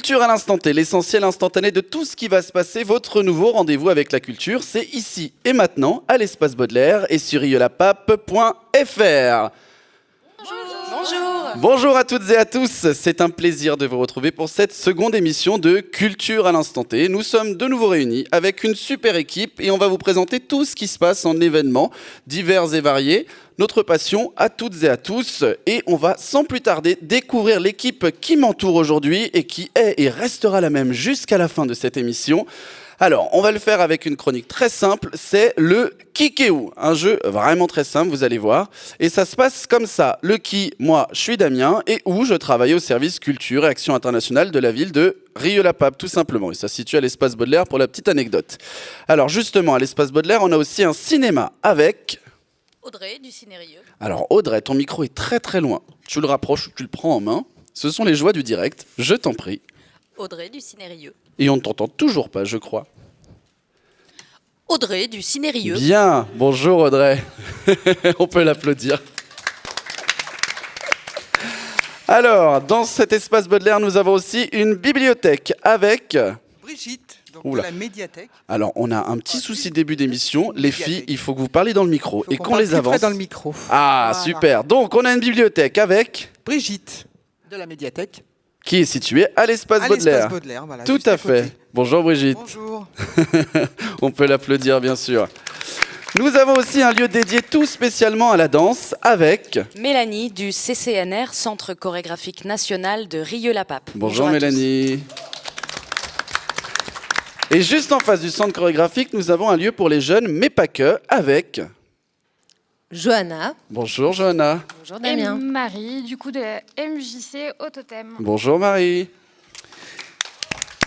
Culture à l'instant T, l'essentiel instantané de tout ce qui va se passer. Votre nouveau rendez-vous avec la culture, c'est ici et maintenant, à l'espace Baudelaire et sur riolapape.fr. Bonjour. Bonjour à toutes et à tous, c'est un plaisir de vous retrouver pour cette seconde émission de Culture à l'instant T. Nous sommes de nouveau réunis avec une super équipe et on va vous présenter tout ce qui se passe en événements divers et variés. Notre passion à toutes et à tous, et on va sans plus tarder découvrir l'équipe qui m'entoure aujourd'hui et qui est et restera la même jusqu'à la fin de cette émission. Alors, on va le faire avec une chronique très simple, c'est le qui qu'est où. Un jeu vraiment très simple, vous allez voir. Et ça se passe comme ça. Le qui, moi, je suis Damien, et où je travaille au service culture et action internationale de la ville de Rieux-la-Pape, tout simplement. Et ça se situe à l'espace Baudelaire pour la petite anecdote. Alors justement, à l'espace Baudelaire, on a aussi un cinéma avec... Audrey du Cinérieux. Alors Audrey, ton micro est très très loin. Tu le rapproches ou tu le prends en main. Ce sont les joies du direct, je t'en prie. Audrey du Cinérieux. Et on ne t'entend toujours pas, je crois. Audrey du Cinérieux. Bien, bonjour Audrey. On peut l'applaudir. Alors, dans cet espace Baudelaire, nous avons aussi une bibliothèque avec... Brigitte, donc Oula. de la médiathèque. Alors, on a un petit souci début d'émission. Les filles, il faut que vous parliez dans le micro et qu'on les parle plus près avance. dans le micro. Ah, Voilà. super. Donc, on a une bibliothèque avec... Brigitte, de la médiathèque. qui est située à l'espace À Baudelaire. l'espace Baudelaire, voilà. Tout juste à fait. côté. Bonjour Brigitte. Bonjour. On peut l'applaudir, bien sûr. Nous avons aussi un lieu dédié tout spécialement à la danse avec... Mélanie du CCNR, Centre chorégraphique national de Rieux-la-Pape. Bonjour à Mélanie. Et juste en face du centre chorégraphique, nous avons un lieu pour les jeunes, mais pas que, avec... Johanna. Bonjour Johanna. Bonjour Et Damien. Marie, du coup de la MJC au Totem. Bonjour Marie.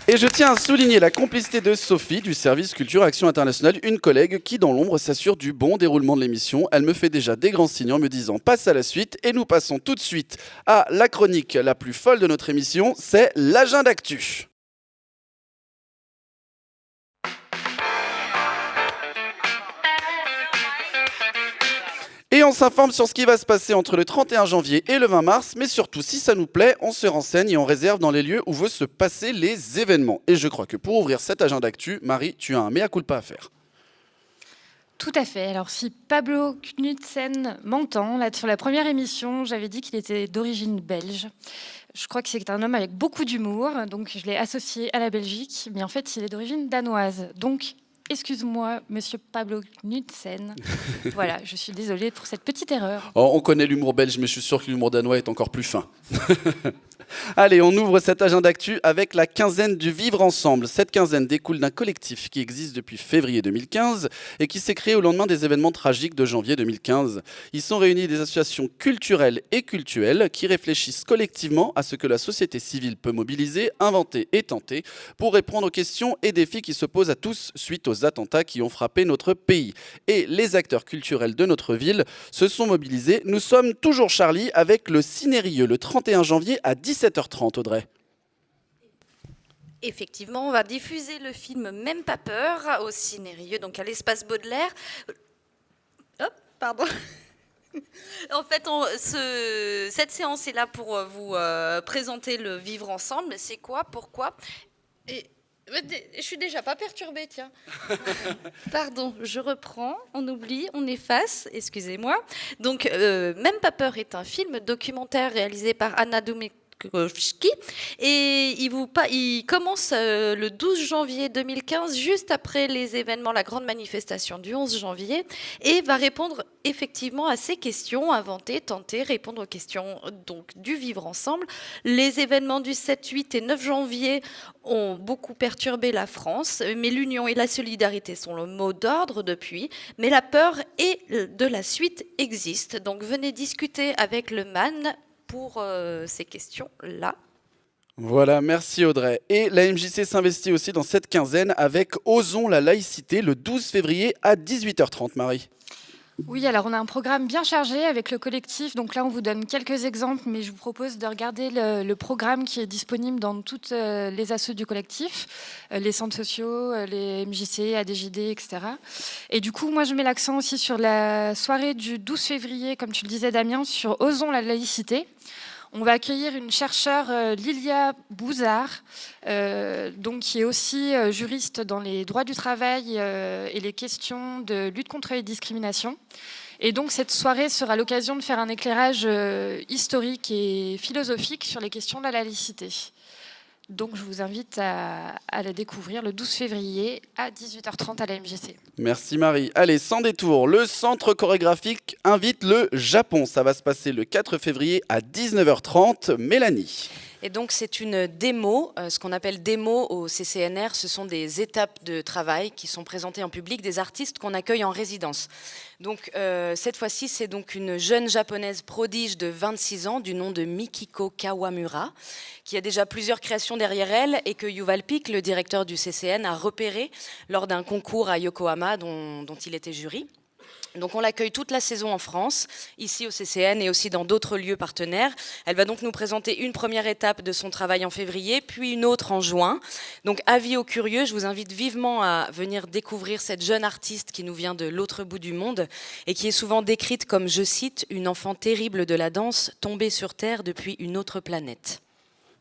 Et je tiens à souligner la complicité de Sophie du service Culture Action Internationale, une collègue qui dans l'ombre s'assure du bon déroulement de l'émission. Elle me fait déjà des grands signes en me disant passe à la suite et nous passons tout de suite à la chronique la plus folle de notre émission, c'est l'agenda actu. Et on s'informe sur ce qui va se passer entre le 31 janvier et le 20 mars, mais surtout, si ça nous plaît, on se renseigne et on réserve dans les lieux où vont se passer les événements. Et je crois que pour ouvrir cet agenda actu, Marie, tu as un mea culpa à faire. Tout à fait. Alors si Pablo Knudsen m'entend, là, sur la première émission, j'avais dit qu'il était d'origine belge. Je crois que c'est un homme avec beaucoup d'humour, donc je l'ai associé à la Belgique, mais en fait, il est d'origine danoise. Donc, excuse-moi, monsieur Pablo Knudsen. Voilà, je suis désolée pour cette petite erreur. Oh, on connaît l'humour belge, mais je suis sûr que l'humour danois est encore plus fin. Allez, on ouvre cet agenda actu avec la quinzaine du Vivre Ensemble. Cette quinzaine découle d'un collectif qui existe depuis février 2015 et qui s'est créé au lendemain des événements tragiques de janvier 2015. Ils sont réunis des associations culturelles et cultuelles qui réfléchissent collectivement à ce que la société civile peut mobiliser, inventer et tenter pour répondre aux questions et défis qui se posent à tous suite aux attentats qui ont frappé notre pays. Et les acteurs culturels de notre ville se sont mobilisés. Nous sommes toujours Charlie avec le Cinérieux le 31 janvier à 17h30, Audrey. Effectivement, on va diffuser le film Même pas peur au Cinérieux, donc à l'espace Baudelaire. Hop, pardon. En fait, cette séance est là pour vous présenter le Vivre Ensemble. C'est quoi? Pourquoi? Je suis déjà pas perturbée, tiens. Pardon, je reprends, on oublie, on efface, excusez-moi. Donc, Même pas peur est un film documentaire réalisé par Anna Doumekowski et il commence le 12 janvier 2015, juste après les événements, la grande manifestation du 11 janvier, et va répondre effectivement à ces questions, inventer, tenter, répondre aux questions donc du vivre ensemble. Les événements du 7, 8 et 9 janvier ont beaucoup perturbé la France, mais l'union et la solidarité sont le mot d'ordre depuis, mais la peur et de la suite existent. Donc venez discuter avec le MAN pour ces questions-là. Voilà, merci Audrey. Et la MJC s'investit aussi dans cette quinzaine avec Osons la laïcité le 12 février à 18h30, Marie. Oui, alors on a un programme bien chargé avec le collectif. Donc là, on vous donne quelques exemples, mais je vous propose de regarder le programme qui est disponible dans toutes les assos du collectif, les centres sociaux, les MJC, ADJD, etc. Et du coup, moi, je mets l'accent aussi sur la soirée du 12 février, comme tu le disais, Damien, sur Osons la laïcité. On va accueillir une chercheure, Lilia Bouzard, qui est aussi juriste dans les droits du travail et les questions de lutte contre les discriminations. Et donc cette soirée sera l'occasion de faire un éclairage historique et philosophique sur les questions de la laïcité. Donc je vous invite à la découvrir le 12 février à 18h30 à la MJC. Merci Marie. Allez, sans détour, le centre chorégraphique invite le Japon. Ça va se passer le 4 février à 19h30. Mélanie. Et donc c'est une démo, ce qu'on appelle démo au CCNR, ce sont des étapes de travail qui sont présentées en public des artistes qu'on accueille en résidence. Donc cette fois-ci, c'est donc une jeune japonaise prodige de 26 ans du nom de Mikiko Kawamura, qui a déjà plusieurs créations derrière elle et que Yuval Pic, le directeur du CCN, a repéré lors d'un concours à Yokohama dont il était jury. Donc on l'accueille toute la saison en France, ici au CCN et aussi dans d'autres lieux partenaires. Elle va donc nous présenter une première étape de son travail en février, puis une autre en juin. Donc avis aux curieux, je vous invite vivement à venir découvrir cette jeune artiste qui nous vient de l'autre bout du monde et qui est souvent décrite comme, je cite, une enfant terrible de la danse tombée sur Terre depuis une autre planète.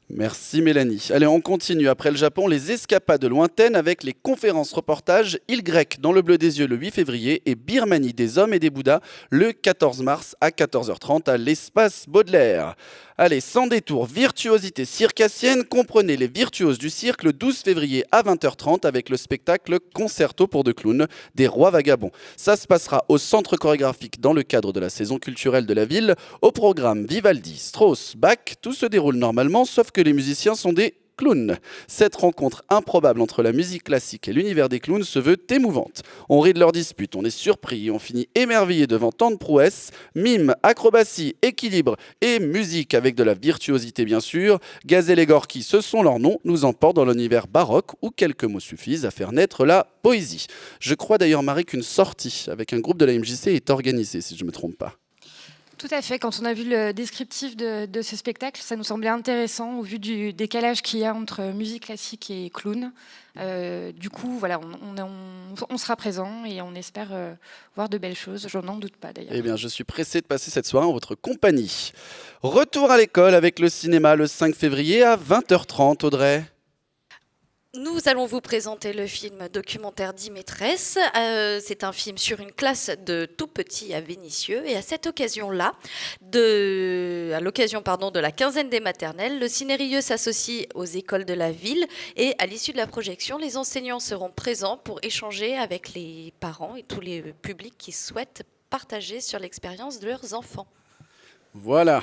Merci Mélanie. Allez, on continue. Après le Japon, les escapades lointaines avec les conférences reportages Île Grecque dans le bleu des yeux le 8 février et Birmanie des hommes et des Bouddhas le 14 mars à 14h30 à l'espace Baudelaire. Allez, sans détour, virtuosité circassienne, comprenez les virtuoses du cirque le 12 février à 20h30 avec le spectacle Concerto pour deux clowns des Rois Vagabonds. Ça se passera au centre chorégraphique dans le cadre de la saison culturelle de la ville. Au programme Vivaldi, Strauss, Bach, tout se déroule normalement sauf que les musiciens sont des clowns. Cette rencontre improbable entre la musique classique et l'univers des clowns se veut émouvante. On rit de leurs disputes, on est surpris et on finit émerveillé devant tant de prouesses. Mime, acrobatie, équilibre et musique avec de la virtuosité bien sûr. Gazelle et Gorky, ce sont leurs noms, nous emportent dans l'univers baroque où quelques mots suffisent à faire naître la poésie. Je crois d'ailleurs, Marie, qu'une sortie avec un groupe de la MJC est organisée, si je ne me trompe pas. Tout à fait. Quand on a vu le descriptif de ce spectacle, ça nous semblait intéressant au vu du décalage qu'il y a entre musique classique et clown. Du coup, voilà, on sera présent et on espère voir de belles choses. Je n'en doute pas d'ailleurs. Eh bien, je suis pressé de passer cette soirée en votre compagnie. Retour à l'école avec le cinéma le 5 février à 20h30, Audrey. Nous allons vous présenter le film documentaire 10 maîtresses. C'est un film sur une classe de tout petits à Vénissieux. Et à cette occasion-là, à l'occasion de la quinzaine des maternelles, le Cinérieux s'associe aux écoles de la ville. Et à l'issue de la projection, les enseignants seront présents pour échanger avec les parents et tous les publics qui souhaitent partager sur l'expérience de leurs enfants. Voilà.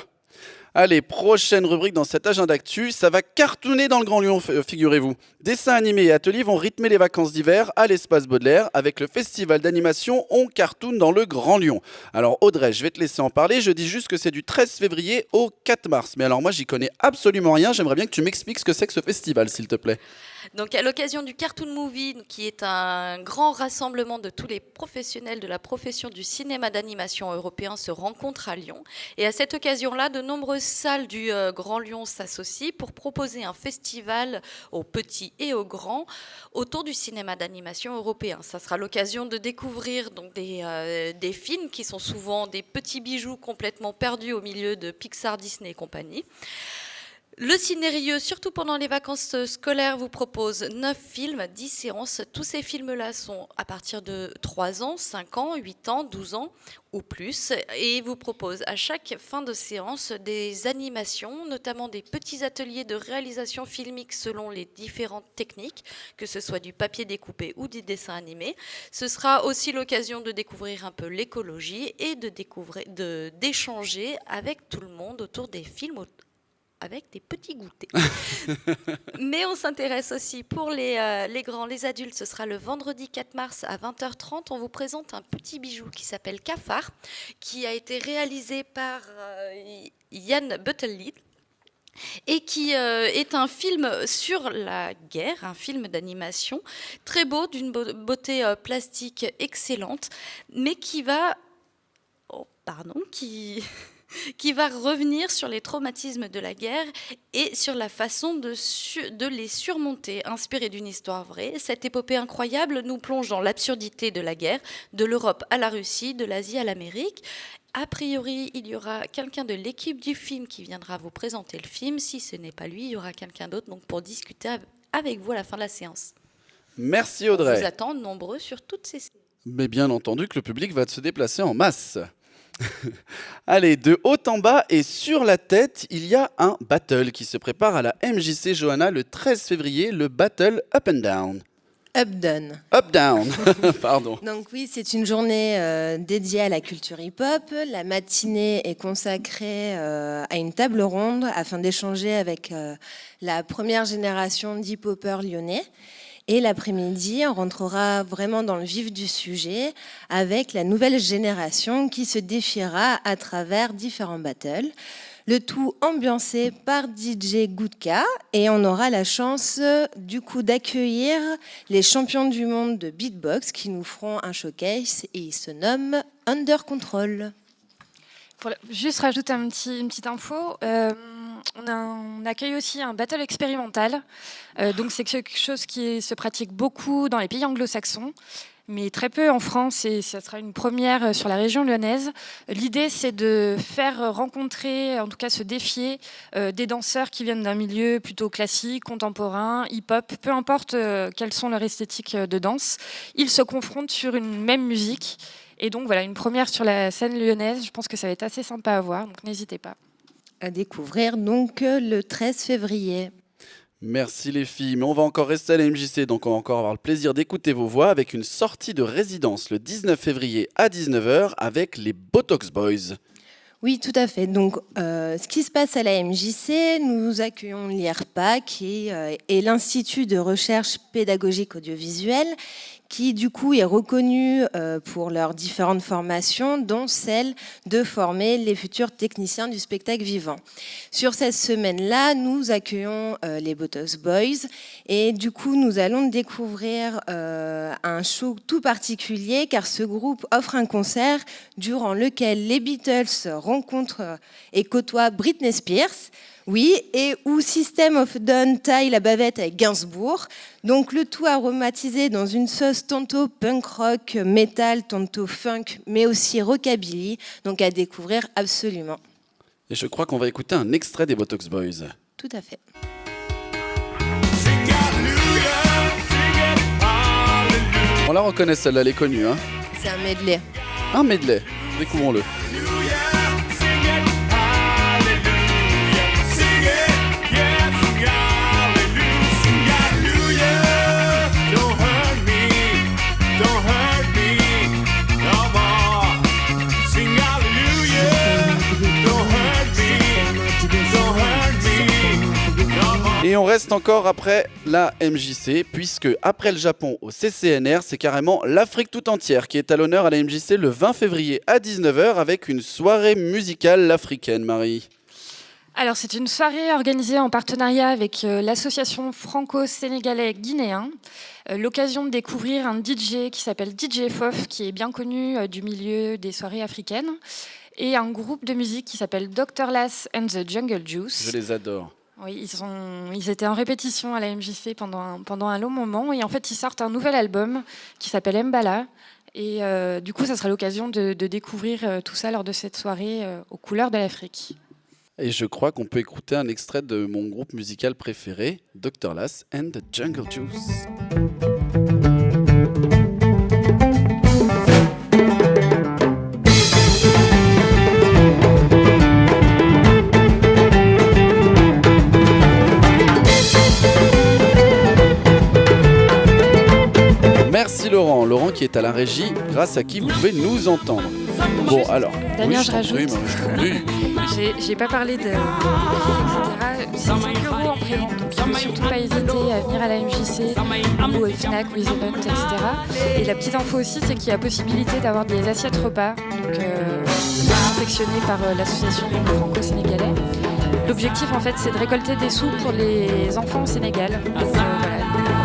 Allez, prochaine rubrique dans cet agenda d'actu, ça va cartonner dans le Grand Lyon, figurez-vous. Dessins animés et ateliers vont rythmer les vacances d'hiver à l'espace Baudelaire avec le festival d'animation On Cartoon dans le Grand Lyon. Alors Audrey, je vais te laisser en parler, je dis juste que c'est du 13 février au 4 mars. Mais alors moi, j'y connais absolument rien, j'aimerais bien que tu m'expliques ce que c'est que ce festival, s'il te plaît. Donc à l'occasion du Cartoon Movie, qui est un grand rassemblement de tous les professionnels de la profession du cinéma d'animation européen, se rencontrent à Lyon. Et à cette occasion-là, de nombreuses salles du Grand Lyon s'associent pour proposer un festival aux petits et aux grands autour du cinéma d'animation européen. Ça sera l'occasion de découvrir donc des films qui sont souvent des petits bijoux complètement perdus au milieu de Pixar, Disney et compagnie. Le Cinérieux, surtout pendant les vacances scolaires, vous propose 9 films, 10 séances. Tous ces films-là sont à partir de 3 ans, 5 ans, 8 ans, 12 ans ou plus. Et vous propose à chaque fin de séance des animations, notamment des petits ateliers de réalisation filmique selon les différentes techniques, que ce soit du papier découpé ou du dessin animé. Ce sera aussi l'occasion de découvrir un peu l'écologie et d'échanger avec tout le monde autour des films avec des petits goûters. Mais on s'intéresse aussi pour les grands, les adultes. Ce sera le vendredi 4 mars à 20h30. On vous présente un petit bijou qui s'appelle Cafard, qui a été réalisé par Yann Buttelid et qui est un film sur la guerre, un film d'animation très beau, d'une beauté plastique excellente, mais qui qui va revenir sur les traumatismes de la guerre et sur la façon de les surmonter. Inspiré d'une histoire vraie, cette épopée incroyable nous plonge dans l'absurdité de la guerre, de l'Europe à la Russie, de l'Asie à l'Amérique. A priori, il y aura quelqu'un de l'équipe du film qui viendra vous présenter le film. Si ce n'est pas lui, il y aura quelqu'un d'autre donc pour discuter avec vous à la fin de la séance. Merci On Audrey. vous attend nombreux sur toutes ces séances. Mais bien entendu que le public va se déplacer en masse. Allez, de haut en bas et sur la tête, il y a un battle qui se prépare à la MJC Johanna le 13 février, le battle Up and Down. Up Down. Up Down, pardon. Donc oui, c'est une journée dédiée à la culture hip-hop. La matinée est consacrée à une table ronde afin d'échanger avec la première génération d'hip-hoppers lyonnais. Et l'après-midi, on rentrera vraiment dans le vif du sujet avec la nouvelle génération qui se défiera à travers différents battles. Le tout ambiancé par DJ Goudka, et on aura la chance du coup d'accueillir les champions du monde de beatbox qui nous feront un showcase et ils se nomment Under Control. Pour juste rajouter une petite info, on accueille aussi un battle expérimental. Donc c'est quelque chose qui se pratique beaucoup dans les pays anglo-saxons, mais très peu en France, et ça sera une première sur la région lyonnaise. L'idée, c'est de faire rencontrer, en tout cas se défier, des danseurs qui viennent d'un milieu plutôt classique, contemporain, hip-hop, peu importe quelles sont leurs esthétiques de danse. Ils se confrontent sur une même musique. Et donc voilà, une première sur la scène lyonnaise. Je pense que ça va être assez sympa à voir, donc n'hésitez pas. À découvrir donc le 13 février. Merci les filles, mais on va encore rester à la MJC, donc on va encore avoir le plaisir d'écouter vos voix avec une sortie de résidence le 19 février à 19h avec les Botox Boys. Oui, tout à fait. Donc, ce qui se passe à la MJC, nous accueillons l'IRPA, qui est l'Institut de recherche pédagogique audiovisuelle, qui du coup est reconnu pour leurs différentes formations, dont celle de former les futurs techniciens du spectacle vivant. Sur cette semaine-là, nous accueillons les Botox Boys, et du coup, nous allons découvrir un show tout particulier, car ce groupe offre un concert durant lequel les Beatles rencontrent et côtoient Britney Spears. Oui, et où System of a Down taille la bavette avec Gainsbourg. Donc le tout aromatisé dans une sauce tantôt punk rock, metal, tantôt funk, mais aussi rockabilly. Donc à découvrir absolument. Et je crois qu'on va écouter un extrait des Botox Boys. Tout à fait. On la reconnaît celle-là, elle est connue. Hein. C'est un medley. Un medley, découvrons-le. Et on reste encore après la MJC, puisque après le Japon au CCNR, c'est carrément l'Afrique tout entière qui est à l'honneur à la MJC le 20 février à 19h avec une soirée musicale africaine, Marie. Alors c'est une soirée organisée en partenariat avec l'association franco-sénégalais guinéen. L'occasion de découvrir un DJ qui s'appelle DJ Fof, qui est bien connu du milieu des soirées africaines, et un groupe de musique qui s'appelle Dr. Lass and the Jungle Juice. Je les adore. Oui, ils étaient en répétition à la MJC pendant un long moment, et en fait ils sortent un nouvel album qui s'appelle Mbala, et du coup ça sera l'occasion de découvrir tout ça lors de cette soirée aux couleurs de l'Afrique. Et je crois qu'on peut écouter un extrait de mon groupe musical préféré, Dr. Lass and the Jungle Juice. Merci Laurent qui est à la régie, grâce à qui vous pouvez nous entendre. Bon alors, Damien, oui, je rajoute. J'ai pas parlé de etc. C'est 5 € en pré-vente, donc il ne faut surtout pas hésiter à venir à la MJC ou au Fnac ou les events, etc. Et la petite info aussi, c'est qu'il y a possibilité d'avoir des assiettes repas, donc confectionnées par l'association franco-sénégalais. L'objectif en fait, c'est de récolter des sous pour les enfants au Sénégal. Donc voilà,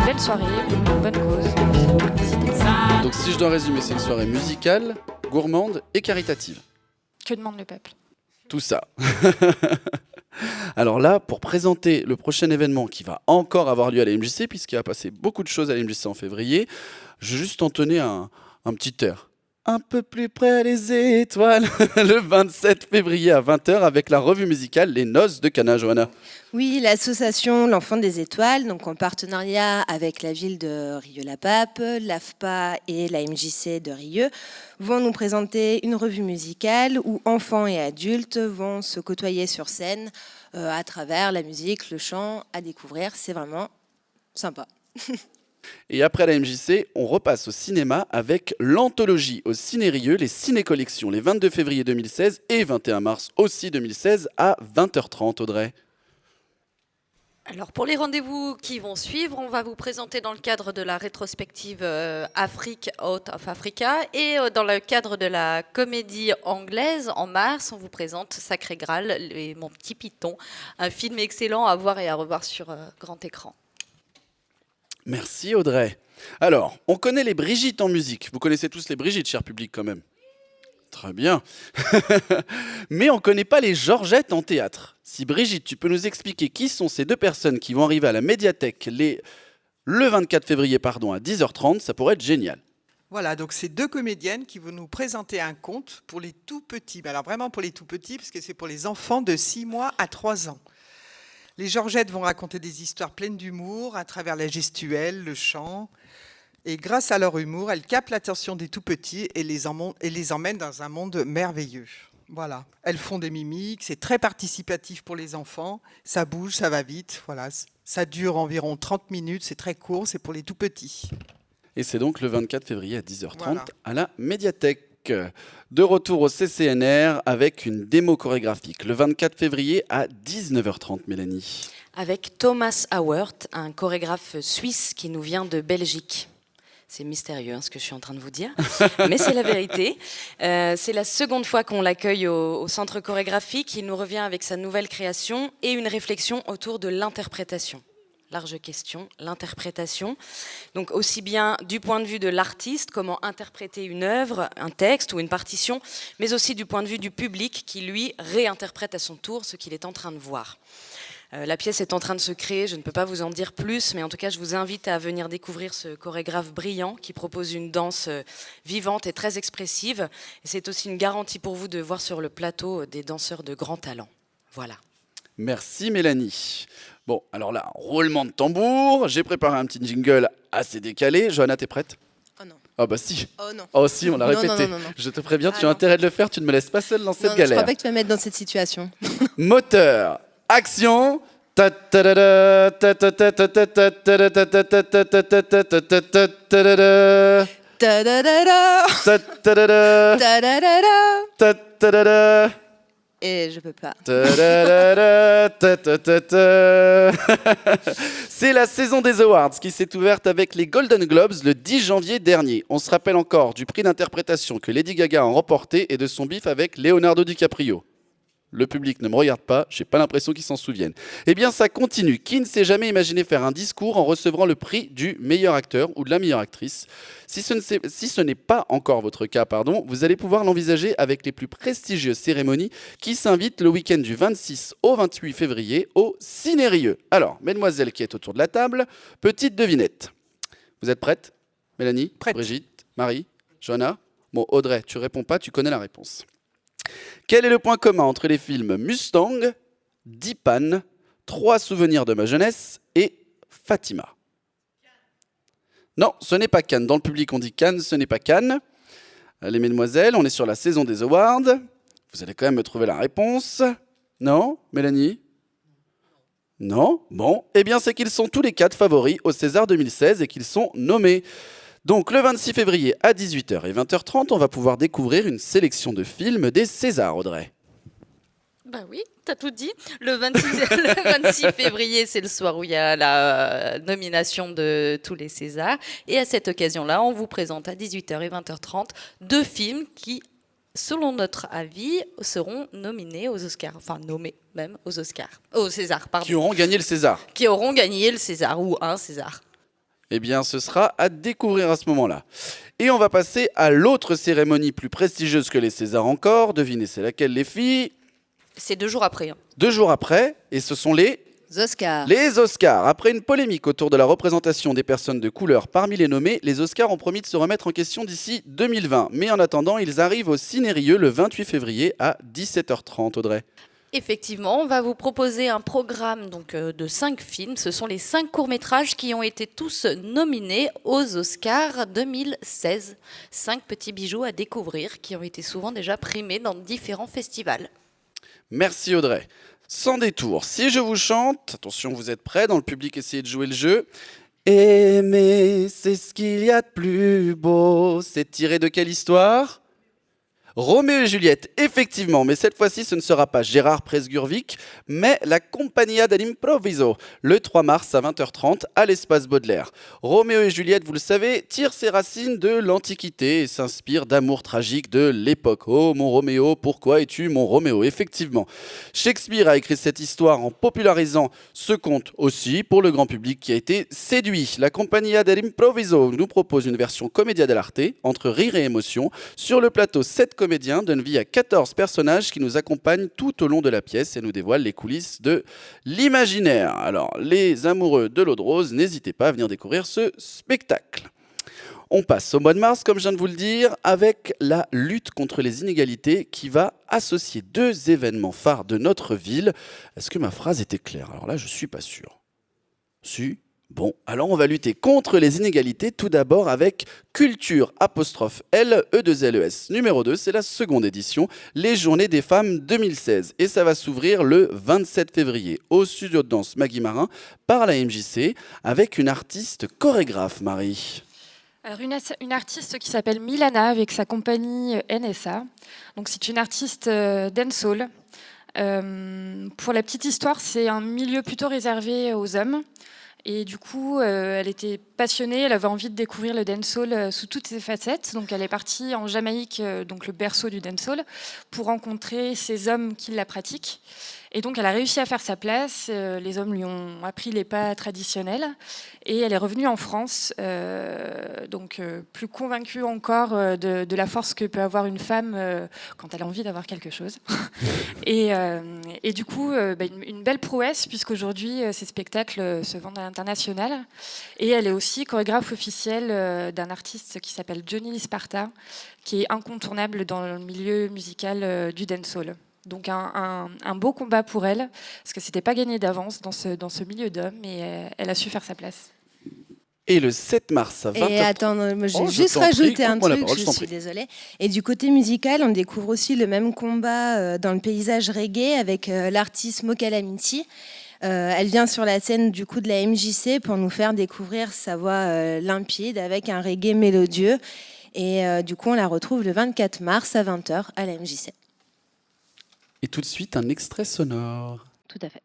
une belle soirée, une bonne cause. Donc, n'hésitez pas. Donc si je dois résumer, c'est une soirée musicale, gourmande et caritative. Que demande le peuple ? tout ça. Alors là, pour présenter le prochain événement qui va encore avoir lieu à la MJC, puisqu'il va passer beaucoup de choses à la MJC en février, je vais juste entonner un petit air. Un peu plus près les étoiles, le 27 février à 20h avec la revue musicale Les Noces de Cana, Johanna. Oui, l'association L'Enfant des Étoiles, donc en partenariat avec la ville de Rieux-la-Pape, l'AFPA et la MJC de Rieux, vont nous présenter une revue musicale où enfants et adultes vont se côtoyer sur scène à travers la musique, le chant, à découvrir. C'est vraiment sympa. Et après la MJC, on repasse au cinéma avec l'anthologie au Ciné-Rieux, les ciné-collections, les 22 février 2016 et 21 mars aussi 2016 à 20h30, Audrey. Alors pour les rendez-vous qui vont suivre, on va vous présenter dans le cadre de la rétrospective Afrique Out of Africa et dans le cadre de la comédie anglaise en mars, on vous présente Sacré Graal et Mon Petit Python, un film excellent à voir et à revoir sur grand écran. Merci Audrey. Alors, on connaît les Brigitte en musique. Vous connaissez tous les Brigitte, cher public, quand même. Très bien. Mais on ne connaît pas les Georgettes en théâtre. Si Brigitte, tu peux nous expliquer qui sont ces deux personnes qui vont arriver à la médiathèque le 24 février à 10h30, ça pourrait être génial. Voilà, donc c'est deux comédiennes qui vont nous présenter un conte pour les tout petits. Alors vraiment pour les tout petits, parce que c'est pour les enfants de 6 mois à 3 ans. Les Georgettes vont raconter des histoires pleines d'humour à travers la gestuelle, le chant. Et grâce à leur humour, elles captent l'attention des tout-petits et les emmènent dans un monde merveilleux. Voilà, elles font des mimiques, c'est très participatif pour les enfants. Ça bouge, ça va vite. Voilà, ça dure environ 30 minutes, c'est très court, c'est pour les tout-petits. Et c'est donc le 24 février à 10h30 Voilà. à la médiathèque. De retour au CCNR avec une démo chorégraphique le 24 février à 19h30, Mélanie. Avec Thomas Hauert, un chorégraphe suisse qui nous vient de Belgique. C'est mystérieux ce que je suis en train de vous dire, mais c'est la vérité. C'est la seconde fois qu'on l'accueille au centre chorégraphique. Il nous revient avec sa nouvelle création et une réflexion autour de l'interprétation. Large question, l'interprétation. Donc aussi bien du point de vue de l'artiste, comment interpréter une œuvre, un texte ou une partition, mais aussi du point de vue du public qui, lui, réinterprète à son tour ce qu'il est en train de voir. La pièce est en train de se créer, je ne peux pas vous en dire plus, mais en tout cas, je vous invite à venir découvrir ce chorégraphe brillant qui propose une danse vivante et très expressive. Et c'est aussi une garantie pour vous de voir sur le plateau des danseurs de grand talent. Voilà. Merci Mélanie. Bon, alors là, roulement de tambour. J'ai préparé un petit jingle assez décalé. Johanna, t'es prête ? Oh non. Ah bah si. Oh non. Oh si, on l'a Non, répété. non. Je te préviens, tu as non. intérêt de le faire. Tu ne me laisses pas seule dans cette Je galère. crois pas que tu vas me mettre dans cette situation. Moteur, action. Ta-ta-da-da, ta-ta-ta-ta-ta, ta-ta-ta-ta-ta-ta-ta-ta-ta-ta-ta-ta-ta, Ta-da-da-da, ta-ta-da-da, ta-da-da-da. ta-ta-da-da. Et je peux pas. Ta-da-da-da, ta-ta-ta-ta. C'est la saison des Awards qui s'est ouverte avec les Golden Globes le 10 janvier dernier. On se rappelle encore du prix d'interprétation que Lady Gaga a remporté et de son bif avec Leonardo DiCaprio. Le public ne me regarde pas, j'ai pas l'impression qu'ils s'en souviennent. Eh bien, ça continue. Qui ne s'est jamais imaginé faire un discours en recevant le prix du meilleur acteur ou de la meilleure actrice ? Si ce n'est pas encore votre cas, vous allez pouvoir l'envisager avec les plus prestigieuses cérémonies qui s'invitent le week-end du 26 au 28 février au Ciné-Rieux. Alors, mesdemoiselles qui êtes autour de la table, petite devinette. Vous êtes prêtes ? Mélanie ? Prête. Brigitte ? Marie ? Johanna ? Bon, Audrey, tu réponds pas, tu connais la réponse. Quel est le point commun entre les films Mustang, Dipan, 3 souvenirs de ma jeunesse et Fatima ? Non, ce n'est pas Cannes. Dans le public, on dit Cannes, ce n'est pas Cannes. Les mesdemoiselles, on est sur la saison des awards. Vous allez quand même me trouver la réponse. Non, Mélanie ? Non ? Bon, eh bien c'est qu'ils sont tous les 4 favoris au César 2016 et qu'ils sont nommés. Donc le 26 février à 18h et 20h30, on va pouvoir découvrir une sélection de films des Césars, Audrey. Bah oui, t'as tout dit. Le 26 février, c'est le soir où il y a la nomination de tous les Césars. Et à cette occasion-là, on vous présente à 18h et 20h30 2 films qui, selon notre avis, seront nominés aux Oscars. Enfin, nommés même aux Oscars. Aux Césars, pardon. Qui auront gagné le César. Qui auront gagné le César ou un César. Eh bien, ce sera à découvrir à ce moment-là. Et on va passer à l'autre cérémonie plus prestigieuse que les Césars encore. Devinez, c'est laquelle, les filles ? C'est 2 jours après. 2 jours après, et ce sont les Oscars. Oscars. Après une polémique autour de la représentation des personnes de couleur parmi les nommés, les Oscars ont promis de se remettre en question d'ici 2020. Mais en attendant, ils arrivent au Ciné-Rieux le 28 février à 17h30, Audrey. Effectivement, on va vous proposer un programme de 5 films. Ce sont les 5 courts-métrages qui ont été tous nominés aux Oscars 2016. 5 petits bijoux à découvrir qui ont été souvent déjà primés dans différents festivals. Merci Audrey. Sans détour, si je vous chante, attention vous êtes prêts, dans le public essayez de jouer le jeu. Aimer, c'est ce qu'il y a de plus beau. C'est tiré de quelle histoire ? Roméo et Juliette, effectivement, mais cette fois-ci, ce ne sera pas Gérard Presgurvic, mais la Compagnia dell'Improvviso, le 3 mars à 20h30 à l'Espace Baudelaire. Roméo et Juliette, vous le savez, tire ses racines de l'Antiquité et s'inspire d'amour tragique de l'époque. Oh mon Roméo, pourquoi es-tu mon Roméo ? Effectivement, Shakespeare a écrit cette histoire en popularisant ce conte aussi pour le grand public qui a été séduit. La Compagnia dell'Improvviso nous propose une version commedia dell'arte, entre rire et émotion. Sur le plateau, 7 comédiens donnent vie à 14 personnages qui nous accompagnent tout au long de la pièce et nous dévoilent les coulisses de l'imaginaire. Alors, les amoureux de l'eau de rose, n'hésitez pas à venir découvrir ce spectacle. On passe au mois de mars, comme je viens de vous le dire, avec la lutte contre les inégalités qui va associer 2 événements phares de notre ville. Est-ce que ma phrase était claire ? Alors là, je ne suis pas sûr. Si ? Bon, alors on va lutter contre les inégalités tout d'abord avec Culture L, E2LES numéro 2, c'est la seconde édition, les Journées des Femmes 2016. Et ça va s'ouvrir le 27 février au studio de danse Maggie Marin par la MJC avec une artiste chorégraphe, Marie. Alors une artiste qui s'appelle Milana avec sa compagnie NSA. Donc c'est une artiste dancehall. Pour la petite histoire, c'est un milieu plutôt réservé aux hommes. Et du coup, elle était passionnée, elle avait envie de découvrir le dancehall sous toutes ses facettes. Donc elle est partie en Jamaïque, donc le berceau du dancehall, pour rencontrer ces hommes qui la pratiquent. Et donc elle a réussi à faire sa place, les hommes lui ont appris les pas traditionnels, et elle est revenue en France, plus convaincue encore de la force que peut avoir une femme quand elle a envie d'avoir quelque chose. et du coup, une belle prouesse, puisqu'aujourd'hui ces spectacles se vendent à l'international. Et elle est aussi chorégraphe officielle d'un artiste qui s'appelle Johnny Sparta, qui est incontournable dans le milieu musical du dancehall. Donc un beau combat pour elle, parce que c'était pas gagné d'avance dans ce milieu d'hommes, et elle a su faire sa place. Et le 7 mars à 20h30. Et attends, moi, je vais juste rajouter un truc, je suis désolée. Et du côté musical, on découvre aussi le même combat dans le paysage reggae avec l'artiste Mo Calamity. Elle vient sur la scène du coup de la MJC pour nous faire découvrir sa voix limpide avec un reggae mélodieux. Et du coup, on la retrouve le 24 mars à 20h à la MJC. Et tout de suite, un extrait sonore. Tout à fait.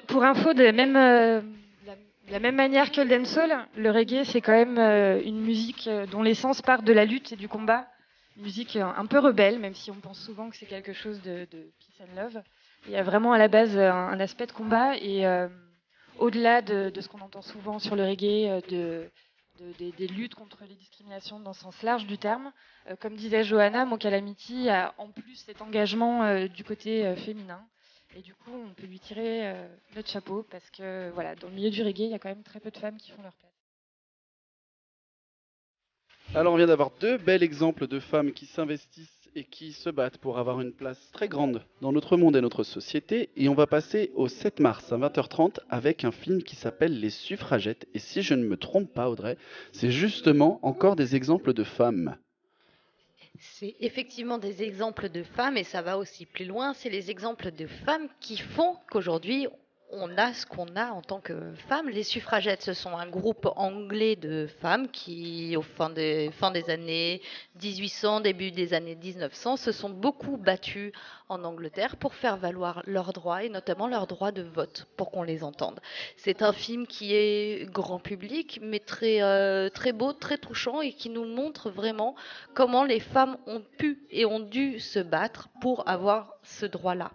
Pour info, de la même manière que le dancehall, le reggae, c'est quand même une musique dont l'essence part de la lutte et du combat. Une musique un peu rebelle, même si on pense souvent que c'est quelque chose de peace and love. Il y a vraiment à la base un aspect de combat, et au-delà de ce qu'on entend souvent sur le reggae, des luttes contre les discriminations dans le sens large du terme, comme disait Johanna, Mo Calamity a en plus cet engagement du côté féminin. Et du coup, on peut lui tirer notre chapeau, parce que voilà, dans le milieu du reggae, il y a quand même très peu de femmes qui font leur place. Alors on vient d'avoir 2 bels exemples de femmes qui s'investissent et qui se battent pour avoir une place très grande dans notre monde et notre société. Et on va passer au 7 mars à 20h30 avec un film qui s'appelle Les Suffragettes. Et si je ne me trompe pas, Audrey, c'est justement encore des exemples de femmes. C'est effectivement des exemples de femmes, et ça va aussi plus loin. C'est les exemples de femmes qui font qu'aujourd'hui, on a ce qu'on a en tant que femmes. Les suffragettes, ce sont un groupe anglais de femmes qui, au fin des années 1800, début des années 1900, se sont beaucoup battues en Angleterre pour faire valoir leurs droits et notamment leur droit de vote, pour qu'on les entende. C'est un film qui est grand public, mais très beau, très touchant et qui nous montre vraiment comment les femmes ont pu et ont dû se battre pour avoir ce droit-là.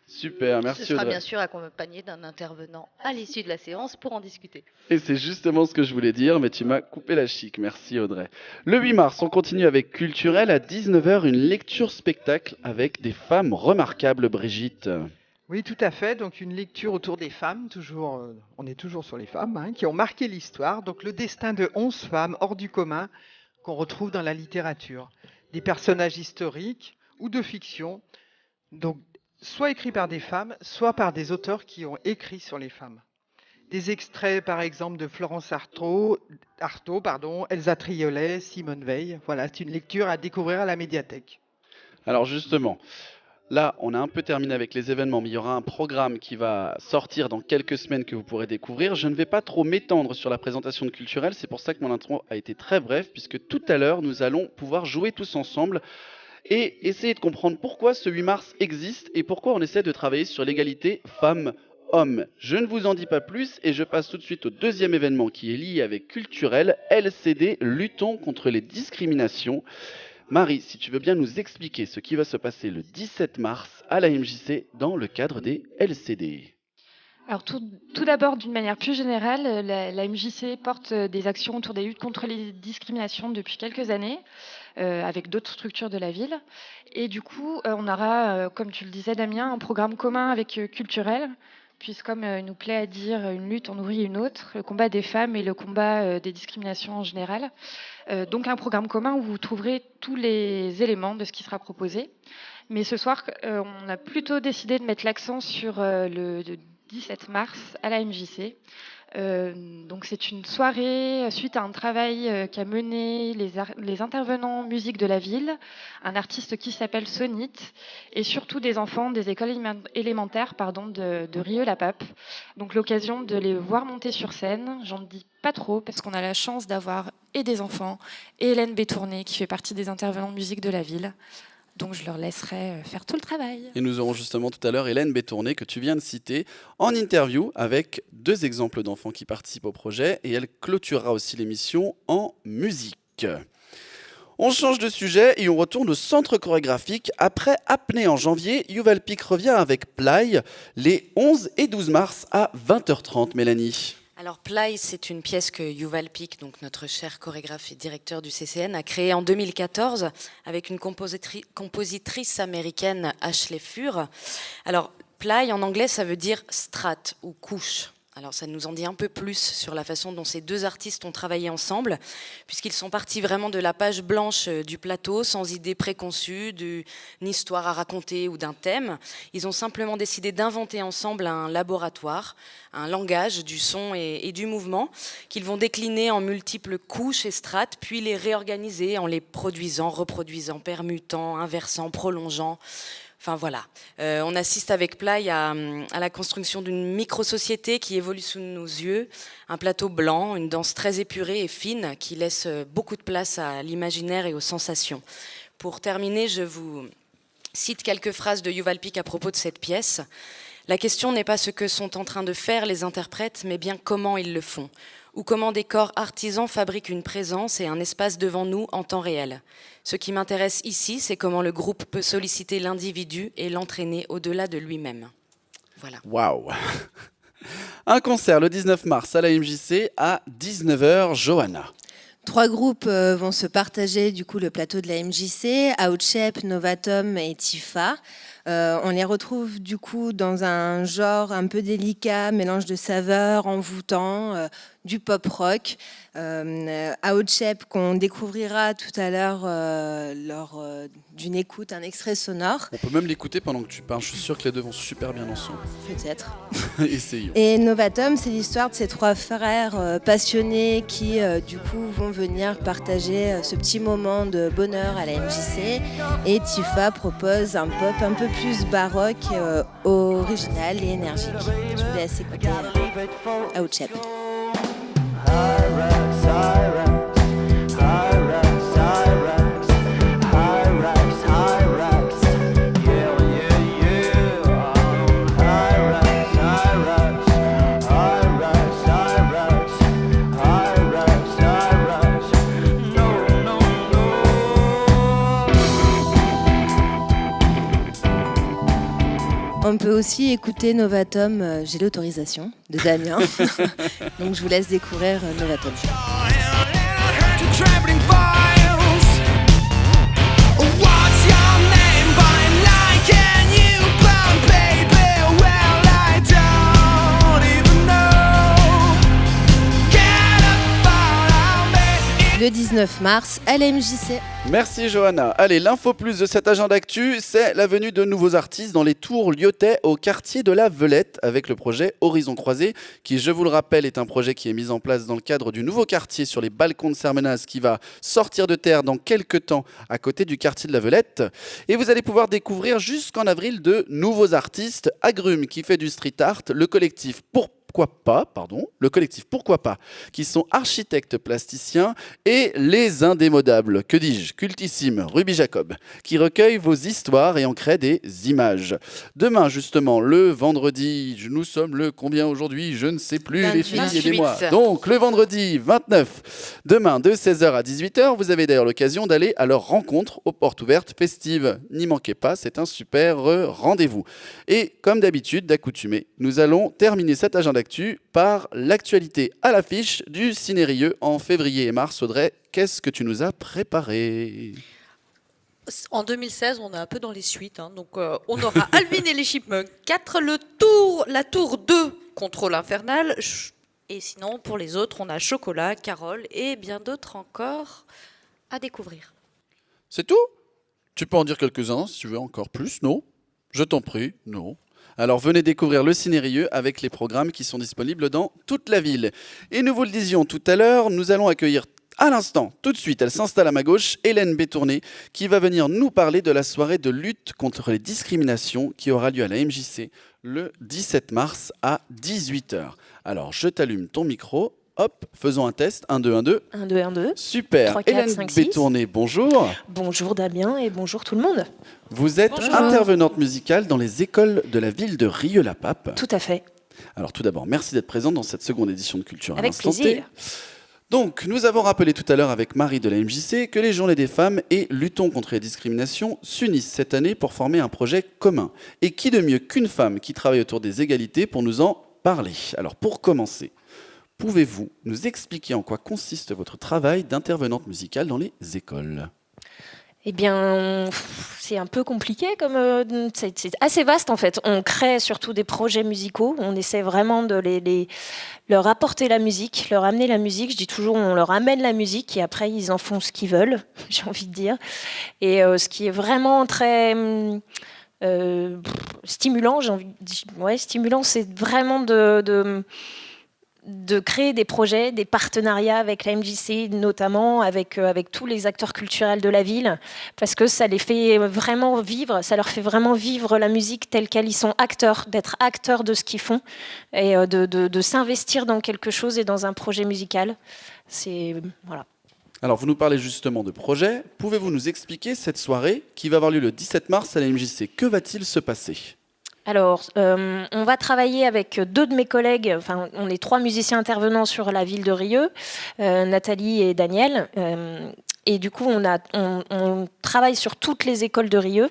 Super, merci Ce sera Audrey. bien sûr accompagné d'un intervenant à l'issue de la séance pour en discuter. Et c'est justement ce que je voulais dire, mais tu m'as coupé la chic. Merci Audrey. Le 8 mars, on continue avec Culturel à 19h, une lecture spectacle avec des femmes remarquables, Brigitte. Oui, tout à fait. Donc une lecture autour des femmes, toujours, on est toujours sur les femmes, hein, qui ont marqué l'histoire. Donc le destin de 11 femmes hors du commun qu'on retrouve dans la littérature. Des personnages historiques ou de fiction, donc soit écrits par des femmes, soit par des auteurs qui ont écrit sur les femmes. Des extraits, par exemple, de Florence Artaud, Elsa Triolet, Simone Veil. Voilà, c'est une lecture à découvrir à la médiathèque. Alors justement, là, on a un peu terminé avec les événements, mais il y aura un programme qui va sortir dans quelques semaines que vous pourrez découvrir. Je ne vais pas trop m'étendre sur la présentation de Culturel, c'est pour ça que mon intro a été très bref, puisque tout à l'heure, nous allons pouvoir jouer tous ensemble et essayer de comprendre pourquoi ce 8 mars existe et pourquoi on essaie de travailler sur l'égalité femmes-hommes. Je ne vous en dis pas plus et je passe tout de suite au deuxième événement qui est lié avec Culturel, LCD, luttons contre les discriminations. Marie, si tu veux bien nous expliquer ce qui va se passer le 17 mars à la MJC dans le cadre des LCD. Alors tout d'abord, d'une manière plus générale, la MJC porte des actions autour des luttes contre les discriminations depuis quelques années, avec d'autres structures de la ville. Et du coup, on aura, comme tu le disais Damien, un programme commun avec Culturel, puisque comme il nous plaît à dire, une lutte en nourrit une autre, le combat des femmes et le combat des discriminations en général. Donc un programme commun où vous trouverez tous les éléments de ce qui sera proposé. Mais ce soir, on a plutôt décidé de mettre l'accent sur le 17 mars à la MJC. Donc c'est une soirée suite à un travail qu'a mené les intervenants musique de la ville, un artiste qui s'appelle Sonit, et surtout des enfants des écoles élémentaires de Rieux-la-Pape. Donc l'occasion de les voir monter sur scène, j'en dis pas trop parce qu'on a la chance d'avoir et des enfants et Hélène Bétourné qui fait partie des intervenants musique de la ville. Donc je leur laisserai faire tout le travail. Et nous aurons justement tout à l'heure Hélène Bétourné que tu viens de citer en interview avec 2 exemples d'enfants qui participent au projet et elle clôturera aussi l'émission en musique. On change de sujet et on retourne au centre chorégraphique. Après Apnée en janvier, Yuval Pic revient avec Play les 11 et 12 mars à 20h30. Mélanie. Alors Play, c'est une pièce que Yuval Pic, donc notre cher chorégraphe et directeur du CCN, a créée en 2014 avec une compositrice américaine, Ashley Furr. Alors Play en anglais, ça veut dire strate ou couche. Alors ça nous en dit un peu plus sur la façon dont ces 2 artistes ont travaillé ensemble, puisqu'ils sont partis vraiment de la page blanche du plateau, sans idée préconçue, d'une histoire à raconter ou d'un thème. Ils ont simplement décidé d'inventer ensemble un laboratoire, un langage du son et du mouvement, qu'ils vont décliner en multiples couches et strates, puis les réorganiser en les produisant, reproduisant, permutant, inversant, prolongeant. Enfin voilà, on assiste avec Play à la construction d'une micro-société qui évolue sous nos yeux, un plateau blanc, une danse très épurée et fine qui laisse beaucoup de place à l'imaginaire et aux sensations. Pour terminer, je vous cite quelques phrases de Yuval Pic à propos de cette pièce. La question n'est pas ce que sont en train de faire les interprètes, mais bien comment ils le font, ou comment des corps artisans fabriquent une présence et un espace devant nous en temps réel. Ce qui m'intéresse ici, c'est comment le groupe peut solliciter l'individu et l'entraîner au-delà de lui-même. Voilà. Waouh. Un concert le 19 mars à la MJC à 19h. Johanna. 3 groupes vont se partager du coup le plateau de la MJC, Outshep, Novatom et Tifa. On les retrouve du coup dans un genre un peu délicat, mélange de saveurs, envoûtant, du pop rock. Outshep qu'on découvrira tout à l'heure lors d'une écoute, un extrait sonore. On peut même l'écouter pendant que tu parles. Je suis sûr que les 2 vont super bien ensemble. Peut-être. Essayons. Et Novatom, c'est l'histoire de ces 3 frères passionnés qui du coup vont venir partager ce petit moment de bonheur à la MJC. Et Tifa propose un pop un peu plus baroque, original et énergique. Je vous laisse écouter Outchep. On peut aussi écouter Novatum, j'ai l'autorisation, de Damien. Donc je vous laisse découvrir Novatum. Le 19 mars à la MJC. Merci Johanna. Allez, l'info plus de cet agenda d'actu, c'est la venue de nouveaux artistes dans les tours lyotais au quartier de la Velette avec le projet Horizon Croisé qui, je vous le rappelle, est un projet qui est mis en place dans le cadre du nouveau quartier sur les balcons de Sermenaz qui va sortir de terre dans quelques temps à côté du quartier de la Velette. Et vous allez pouvoir découvrir jusqu'en avril de nouveaux artistes. Agrumes qui fait du street art, le collectif Pourquoi pas, qui sont architectes plasticiens, et les indémodables, que dis-je, cultissime Ruby Jacob, qui recueille vos histoires et en crée des images. Demain, justement, le vendredi, nous sommes le combien aujourd'hui? Je ne sais plus, 28. les filles, aidez-moi. Donc, le vendredi 29, demain, de 16h à 18h, vous avez d'ailleurs l'occasion d'aller à leur rencontre aux portes ouvertes festives. N'y manquez pas, c'est un super rendez-vous. Et comme d'habitude, d'accoutumé, nous allons terminer cet agenda d'actu par l'actualité à l'affiche du Ciné-Rieux en février et mars. Audrey, qu'est-ce que tu nous as préparé? En 2016, on est un peu dans les suites. Donc, on aura Alvin et les Chipmunks 4, la tour 2, Contrôle infernal. Et sinon, pour les autres, on a Chocolat, Carole et bien d'autres encore à découvrir. C'est tout? Tu peux en dire quelques-uns si tu veux encore plus, non? Je t'en prie, non. Alors venez découvrir le Ciné-Rieux avec les programmes qui sont disponibles dans toute la ville. Et nous vous le disions tout à l'heure, nous allons accueillir à l'instant, tout de suite, elle s'installe à ma gauche, Hélène Bétourné, qui va venir nous parler de la soirée de lutte contre les discriminations qui aura lieu à la MJC le 17 mars à 18h. Alors je t'allume ton micro. Hop, faisons un test. 1, 2, 1, 2. 1, 2, 1, 2. Super. 3, 4, Hélène 5, 6. Bétourné, bonjour. Bonjour Damien et bonjour tout le monde. Vous êtes Bonjour. intervenante musicale dans les écoles de la ville de Rieux-la-Pape. Tout à fait. Alors tout d'abord, merci d'être présente dans cette seconde édition de Culture à Avec l'instant T. plaisir. Donc, nous avons rappelé tout à l'heure avec Marie de la MJC que les Journées des femmes et Luttons contre les discriminations s'unissent cette année pour former un projet commun. Et qui de mieux qu'une femme qui travaille autour des égalités pour nous en parler? Alors pour commencer, pouvez-vous nous expliquer en quoi consiste votre travail d'intervenante musicale dans les écoles? Eh bien, c'est un peu compliqué, c'est assez vaste en fait. On crée surtout des projets musicaux, on essaie vraiment de leur apporter la musique, leur amener la musique. Je dis toujours, on leur amène la musique et après ils en font ce qu'ils veulent, j'ai envie de dire. Et ce qui est vraiment très stimulant, stimulant, c'est vraiment de créer des projets, des partenariats avec la MJC, notamment avec tous les acteurs culturels de la ville, parce que ça les fait vraiment vivre, ça leur fait vraiment vivre la musique telle qu'elle. Ils sont acteurs, d'être acteurs de ce qu'ils font et de s'investir dans quelque chose et dans un projet musical. Voilà. Alors, vous nous parlez justement de projet. Pouvez-vous nous expliquer cette soirée qui va avoir lieu le 17 mars à la MJC? Que va-t-il se passer? Alors, on va travailler avec deux de mes collègues, enfin, on est 3 musiciens intervenants sur la ville de Rieux, Nathalie et Daniel. Et du coup, on travaille sur toutes les écoles de Rieux.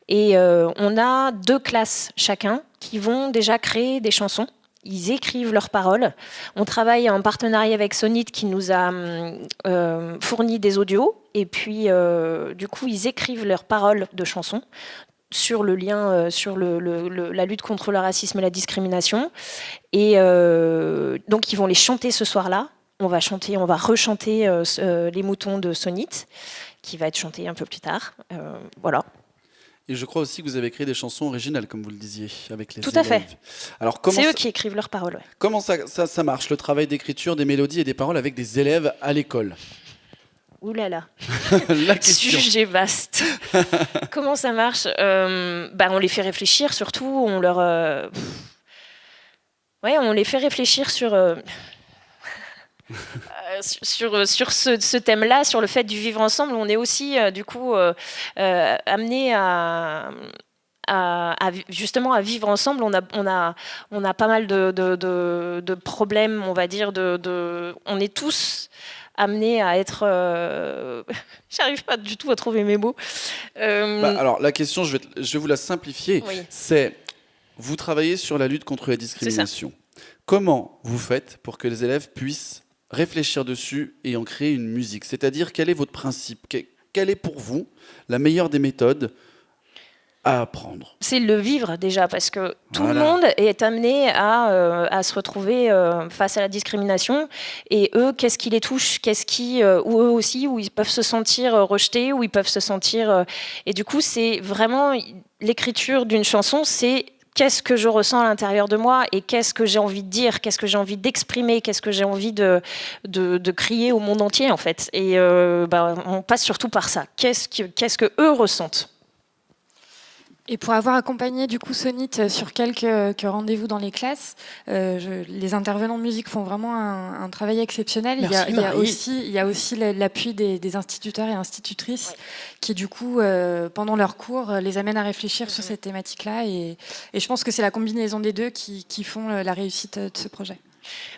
Et on a 2 classes chacun qui vont déjà créer des chansons. Ils écrivent leurs paroles. On travaille en partenariat avec Sonit qui nous a fourni des audios. Et puis, du coup, ils écrivent leurs paroles de chansons sur le lien, sur la lutte contre le racisme et la discrimination. Et donc, ils vont les chanter ce soir-là. On va rechanter Les Moutons de Sonit, qui va être chanté un peu plus tard. Voilà. Et je crois aussi que vous avez créé des chansons originales, comme vous le disiez, avec les élèves. Tout à fait. Alors, c'est eux qui écrivent leurs paroles. Ouais. Comment ça marche, le travail d'écriture des mélodies et des paroles avec des élèves à l'école? Ouh là là. La question. Sujet vaste. Comment ça marche? On les fait réfléchir, surtout. On leur, on les fait réfléchir sur sur ce thème-là, sur le fait du vivre ensemble. On est aussi du coup amené justement à vivre ensemble. On a pas mal de problèmes, on va dire. On est tous amenés à être... J'arrive pas du tout à trouver mes mots. Alors, la question, je vais vous la simplifier. Oui. C'est, vous travaillez sur la lutte contre la discrimination. Comment vous faites pour que les élèves puissent réfléchir dessus et en créer une musique? C'est-à-dire, quel est votre principe? Quelle est pour vous la meilleure des méthodes à apprendre? C'est le vivre déjà, parce que tout le monde est amené à se retrouver face à la discrimination. Et eux, qu'est-ce qui les touche? Ou eux aussi, où ils peuvent se sentir rejetés, où ils peuvent se sentir... Et du coup, c'est vraiment l'écriture d'une chanson, c'est qu'est-ce que je ressens à l'intérieur de moi et qu'est-ce que j'ai envie de dire, qu'est-ce que j'ai envie d'exprimer, qu'est-ce que j'ai envie de crier au monde entier, en fait. Et on passe surtout par ça. Qu'est-ce que eux ressentent? Et pour avoir accompagné du coup Sonit sur quelques rendez-vous dans les classes, les intervenants de musique font vraiment un travail exceptionnel. Merci, il y a aussi l'appui des instituteurs et institutrices qui du coup, pendant leurs cours, les amènent à réfléchir sur cette thématique-là. Et je pense que c'est la combinaison des deux qui font la réussite de ce projet.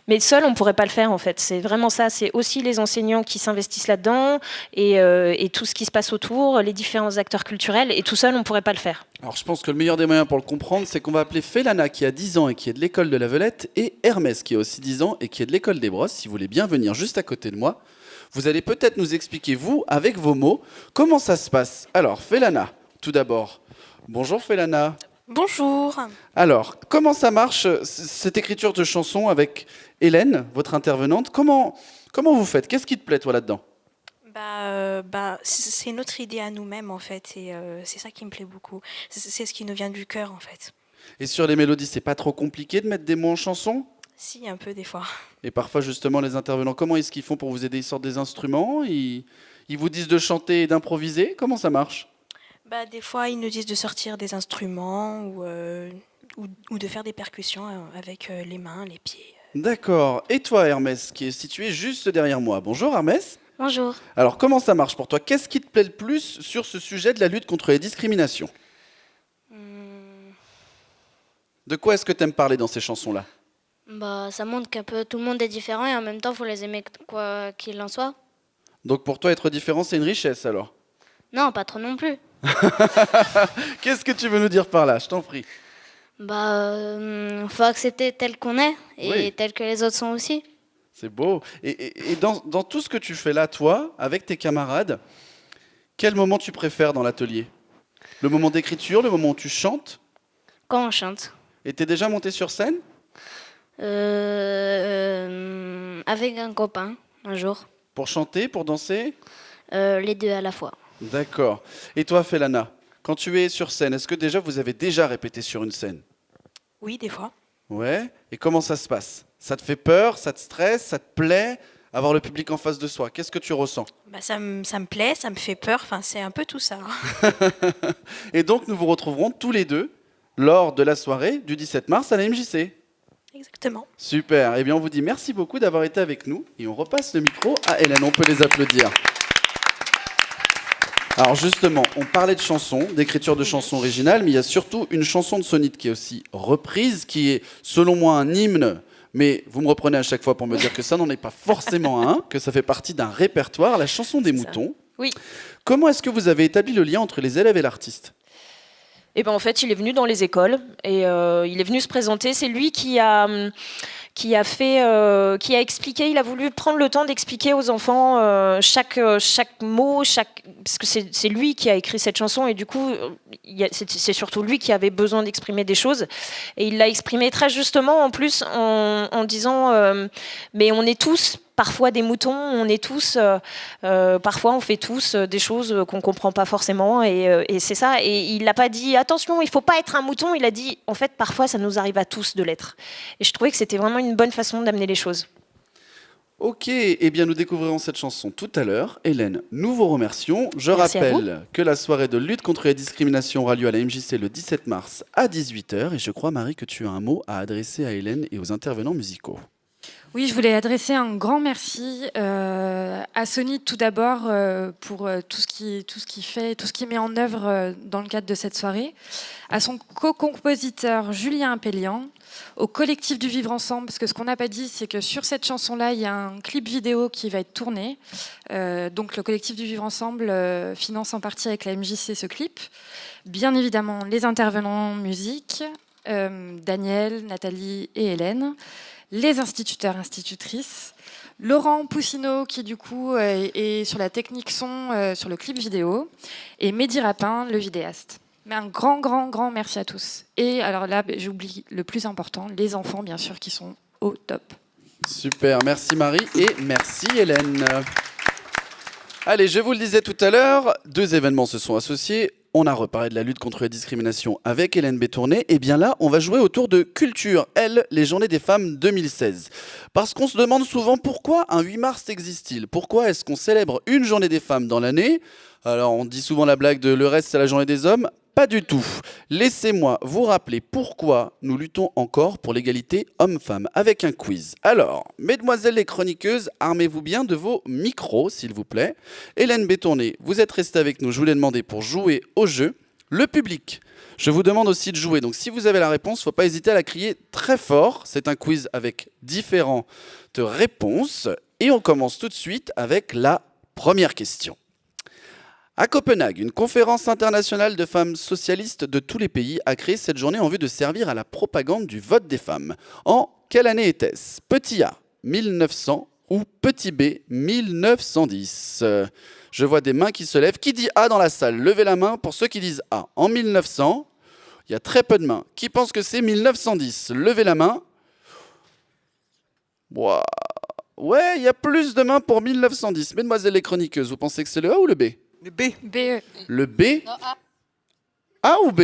Mais seul, on ne pourrait pas le faire, en fait. C'est vraiment ça. C'est aussi les enseignants qui s'investissent là-dedans et tout ce qui se passe autour, les différents acteurs culturels. Et tout seul, on ne pourrait pas le faire. Alors, je pense que le meilleur des moyens pour le comprendre, c'est qu'on va appeler Félana, qui a 10 ans et qui est de l'école de la Velette, et Hermès, qui a aussi 10 ans et qui est de l'école des Brosses. Si vous voulez bien venir juste à côté de moi, vous allez peut-être nous expliquer, vous, avec vos mots, comment ça se passe. Alors, Félana, tout d'abord. Bonjour Félana. Bonjour. Alors, comment ça marche, cette écriture de chanson avec Hélène, votre intervenante? Comment vous faites? Qu'est-ce qui te plaît, toi, là-dedans? C'est notre idée à nous-mêmes, en fait, et c'est ça qui me plaît beaucoup. C'est ce qui nous vient du cœur, en fait. Et sur les mélodies, c'est pas trop compliqué de mettre des mots en chanson? Si, un peu, des fois. Et parfois, justement, les intervenants, comment est-ce qu'ils font pour vous aider? Ils sortent des instruments? Ils vous disent de chanter et d'improviser? Comment ça marche? Des fois, ils nous disent de sortir des instruments ou de faire des percussions avec les mains, les pieds. D'accord. Et toi, Hermès, qui est situé juste derrière moi. Bonjour, Hermès. Bonjour. Alors, comment ça marche pour toi? Qu'est-ce qui te plaît le plus sur ce sujet de la lutte contre les discriminations? De quoi est-ce que tu aimes parler dans ces chansons-là? Ça montre qu'un peu tout le monde est différent et en même temps, il faut les aimer quoi qu'il en soit. Donc, pour toi, être différent, c'est une richesse, alors? Non, pas trop non plus. Qu'est-ce que tu veux nous dire par là? Je t'en prie. Faut accepter tel qu'on est et tel que les autres sont aussi. C'est beau. Et dans tout ce que tu fais là, toi, avec tes camarades, quel moment tu préfères dans l'atelier? Le moment d'écriture, le moment où tu chantes? Quand on chante. Et t'es déjà monté sur scène? Avec un copain, un jour. Pour chanter, pour danser? Les deux à la fois. D'accord. Et toi, Félana, quand tu es sur scène, est-ce que déjà vous avez déjà répété sur une scène? Oui, des fois. Ouais. Et comment ça se passe? Ça te fait peur? Ça te stresse? Ça te plaît? Avoir le public en face de soi, qu'est-ce que tu ressens? Ça me plaît, ça me fait peur, enfin, c'est un peu tout ça. Et donc, nous vous retrouverons tous les deux lors de la soirée du 17 mars à la MJC. Exactement. Super. Eh bien, on vous dit merci beaucoup d'avoir été avec nous et on repasse le micro à Hélène. On peut les applaudir. Alors justement, on parlait de chansons, d'écriture de chansons originales, mais il y a surtout une chanson de Sonit qui est aussi reprise, qui est selon moi un hymne, mais vous me reprenez à chaque fois pour me dire que ça n'en est pas forcément un, que ça fait partie d'un répertoire, la chanson des moutons. Oui. Comment est-ce que vous avez établi le lien entre les élèves et l'artiste? En fait, il est venu dans les écoles et il est venu se présenter. C'est lui qui a expliqué, il a voulu prendre le temps d'expliquer aux enfants chaque mot, parce que c'est lui qui a écrit cette chanson et du coup, c'est surtout lui qui avait besoin d'exprimer des choses. Et il l'a exprimé très justement en plus en disant mais on est tous parfois des moutons, on est tous, parfois on fait tous des choses qu'on ne comprend pas forcément et c'est ça. Et il n'a pas dit attention, il ne faut pas être un mouton, il a dit en fait parfois ça nous arrive à tous de l'être. Et je trouvais que c'était vraiment une bonne façon d'amener les choses. Ok, eh bien nous découvrirons cette chanson tout à l'heure. Hélène, nous vous remercions. Je Merci à rappelle que la soirée de lutte contre les discriminations aura lieu à la MJC le 17 mars à 18h. Et je crois, Marie, que tu as un mot à adresser à Hélène et aux intervenants musicaux. Oui, je voulais adresser un grand merci à Sony tout d'abord pour tout ce qui fait, tout ce qui met en œuvre dans le cadre de cette soirée, à son co-compositeur Julien Appelian, au collectif du Vivre Ensemble, parce que ce qu'on n'a pas dit, c'est que sur cette chanson-là, il y a un clip vidéo qui va être tourné. Donc le collectif du Vivre Ensemble finance en partie avec la MJC ce clip. Bien évidemment, les intervenants musique, Daniel, Nathalie et Hélène, les instituteurs, institutrices, Laurent Poussineau qui du coup est sur la technique son sur le clip vidéo, et Mehdi Rapin, le vidéaste. Mais un grand merci à tous. Et alors là, j'oublie le plus important, les enfants bien sûr qui sont au top. Super, merci Marie et merci Hélène. Allez, je vous le disais tout à l'heure, 2 événements se sont associés. On a reparlé de la lutte contre les discriminations avec Hélène Bétourné. Et bien là, on va jouer autour de Culture, les Journées des femmes 2016. Parce qu'on se demande souvent pourquoi un 8 mars existe-t-il ? Pourquoi est-ce qu'on célèbre une journée des femmes dans l'année ? Alors on dit souvent la blague de le reste c'est la journée des hommes. Pas du tout. Laissez-moi vous rappeler pourquoi nous luttons encore pour l'égalité homme-femme avec un quiz. Alors, mesdemoiselles les chroniqueuses, armez-vous bien de vos micros, s'il vous plaît. Hélène Bétourné, vous êtes restée avec nous, je vous l'ai demandé pour jouer au jeu. Le public, je vous demande aussi de jouer. Donc si vous avez la réponse, il ne faut pas hésiter à la crier très fort. C'est un quiz avec différentes réponses. Et on commence tout de suite avec la première question. À Copenhague, une conférence internationale de femmes socialistes de tous les pays a créé cette journée en vue de servir à la propagande du vote des femmes. En quelle année était-ce ? Petit A, 1900 ou petit B, 1910 ? Je vois des mains qui se lèvent. Qui dit A dans la salle ? Levez la main pour ceux qui disent A. En 1900, il y a très peu de mains. Qui pense que c'est 1910 ? Levez la main. Wow. Ouais, il y a plus de mains pour 1910. Mesdemoiselles les chroniqueuses, vous pensez que c'est le A ou le B ? Le B. BE. Le B ? A ou B ?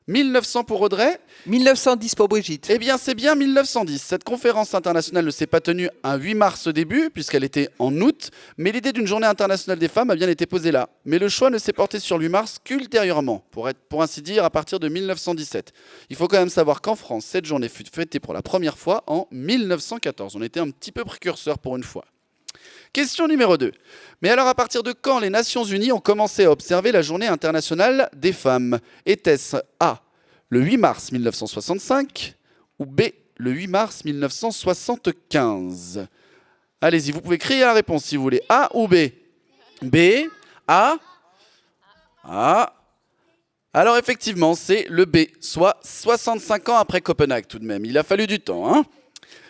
1900 pour Audrey ? 1910 pour Brigitte. Eh bien, c'est bien 1910. Cette conférence internationale ne s'est pas tenue un 8 mars au début, puisqu'elle était en août, mais l'idée d'une journée internationale des femmes a bien été posée là. Mais le choix ne s'est porté sur le 8 mars qu'ultérieurement, pour ainsi dire à partir de 1917. Il faut quand même savoir qu'en France, cette journée fut fêtée pour la première fois en 1914. On était un petit peu précurseurs pour une fois. Question numéro 2. Mais alors, à partir de quand les Nations Unies ont commencé à observer la Journée internationale des femmes ? Était-ce A, le 8 mars 1965 ou B, le 8 mars 1975 ? Allez-y, vous pouvez crier la réponse si vous voulez. A ou B ? B, A, A. Alors effectivement, c'est le B, soit 65 ans après Copenhague tout de même. Il a fallu du temps, hein ?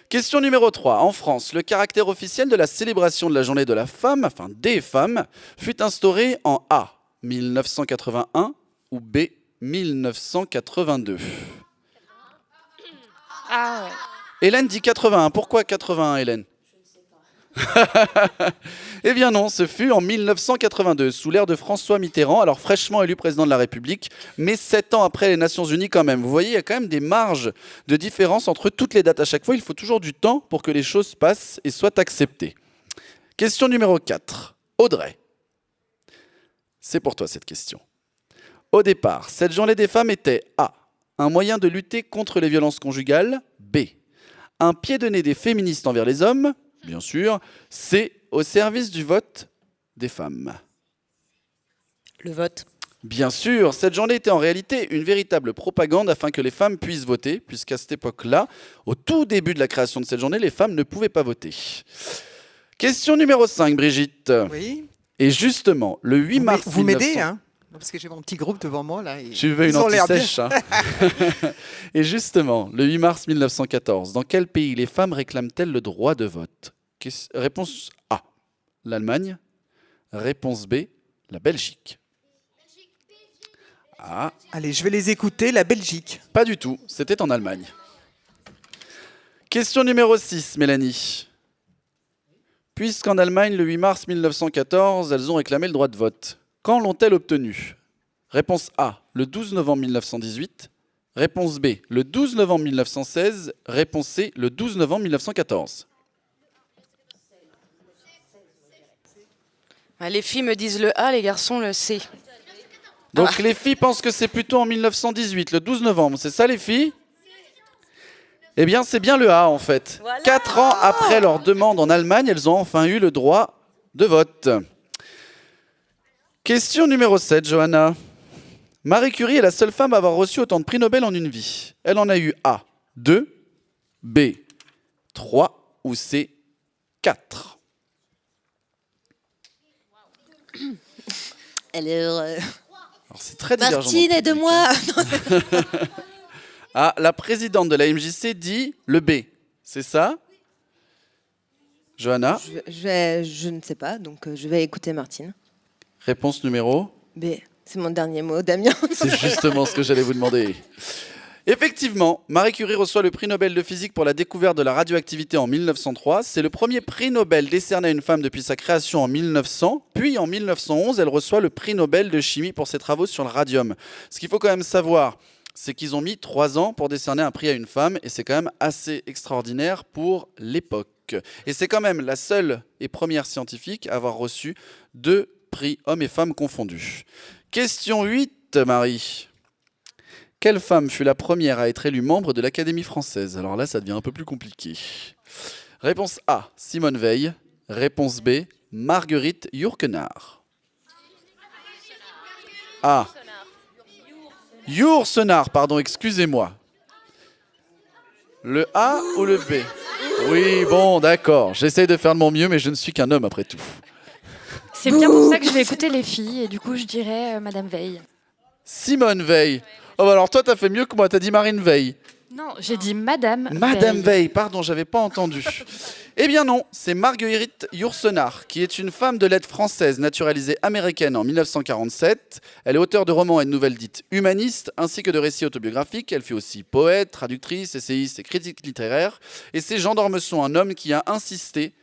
Question numéro 3. En France, le caractère officiel de la célébration de la journée de la femme, enfin des femmes, fut instauré en A, 1981 ou B, 1982. Ah ouais. Hélène dit 81. Pourquoi 81, Hélène ? Eh bien non, ce fut en 1982, sous l'ère de François Mitterrand, alors fraîchement élu président de la République, mais 7 ans après les Nations Unies quand même. Vous voyez, il y a quand même des marges de différence entre toutes les dates. À chaque fois, il faut toujours du temps pour que les choses passent et soient acceptées. Question numéro 4. Audrey. C'est pour toi cette question. Au départ, cette journée des femmes était A, un moyen de lutter contre les violences conjugales, B, un pied de nez des féministes envers les hommes, bien sûr, c'est au service du vote des femmes. Le vote. Bien sûr, cette journée était en réalité une véritable propagande afin que les femmes puissent voter, puisqu'à cette époque-là, au tout début de la création de cette journée, les femmes ne pouvaient pas voter. Question numéro 5, Brigitte. Oui. Et justement, le 8 mars... Vous m'aidez, hein ? Parce que j'ai mon petit groupe devant moi, là. Tu veux une anti-sèche, hein. Et justement, le 8 mars 1914, dans quel pays les femmes réclament-elles le droit de vote ? Réponse A, l'Allemagne. Réponse B, la Belgique. Ah. Allez, je vais les écouter, la Belgique. Pas du tout, c'était en Allemagne. Question numéro 6, Mélanie. Puisqu'en Allemagne, le 8 mars 1914, elles ont réclamé le droit de vote. Quand l'ont-elles obtenu ? Réponse A, le 12 novembre 1918. Réponse B, le 12 novembre 1916. Réponse C, le 12 novembre 1914. Les filles me disent le A, les garçons le C. Donc les filles pensent que c'est plutôt en 1918, le 12 novembre. C'est ça les filles? Eh bien, c'est bien le A en fait. Voilà. 4 ans après leur demande en Allemagne, elles ont enfin eu le droit de vote. Question numéro 7, Johanna. Marie Curie est la seule femme à avoir reçu autant de prix Nobel en une vie. Elle en a eu A, 2, B, 3 ou C, 4. Alors, C'est très divergent. Martine, aide-moi. Ah, la présidente de la MJC dit le B. C'est ça? Johanna? Je ne sais pas, donc je vais écouter Martine. Réponse numéro? B, c'est mon dernier mot, Damien. C'est justement ce que j'allais vous demander. Effectivement, Marie Curie reçoit le prix Nobel de physique pour la découverte de la radioactivité en 1903. C'est le premier prix Nobel décerné à une femme depuis sa création en 1900. Puis en 1911, elle reçoit le prix Nobel de chimie pour ses travaux sur le radium. Ce qu'il faut quand même savoir, c'est qu'ils ont mis 3 ans pour décerner un prix à une femme. Et c'est quand même assez extraordinaire pour l'époque. Et c'est quand même la seule et première scientifique à avoir reçu 2 prix hommes et femmes confondus. Question 8, Marie. Quelle femme fut la première à être élue membre de l'Académie française? Alors là, ça devient un peu plus compliqué. Réponse A, Simone Veil. Réponse B, Marguerite Yourcenar. A. Yourcenar, pardon, excusez-moi. Le A ou le B? Oui, bon, d'accord. J'essaie de faire de mon mieux, mais je ne suis qu'un homme après tout. C'est bien pour ça que je vais écouter les filles, et du coup, je dirais Madame Veil. Simone Veil. Oh bah alors toi, t'as fait mieux que moi, t'as dit Marine Veil. Non, j'ai dit Madame Madame Veil, pardon, j'avais pas entendu. Eh bien non, c'est Marguerite Yourcenar, qui est une femme de lettres française naturalisée américaine en 1947. Elle est auteure de romans et de nouvelles dites humanistes, ainsi que de récits autobiographiques. Elle fut aussi poète, traductrice, essayiste et critique littéraire. Et c'est Jean d'Ormesson, un homme qui a insisté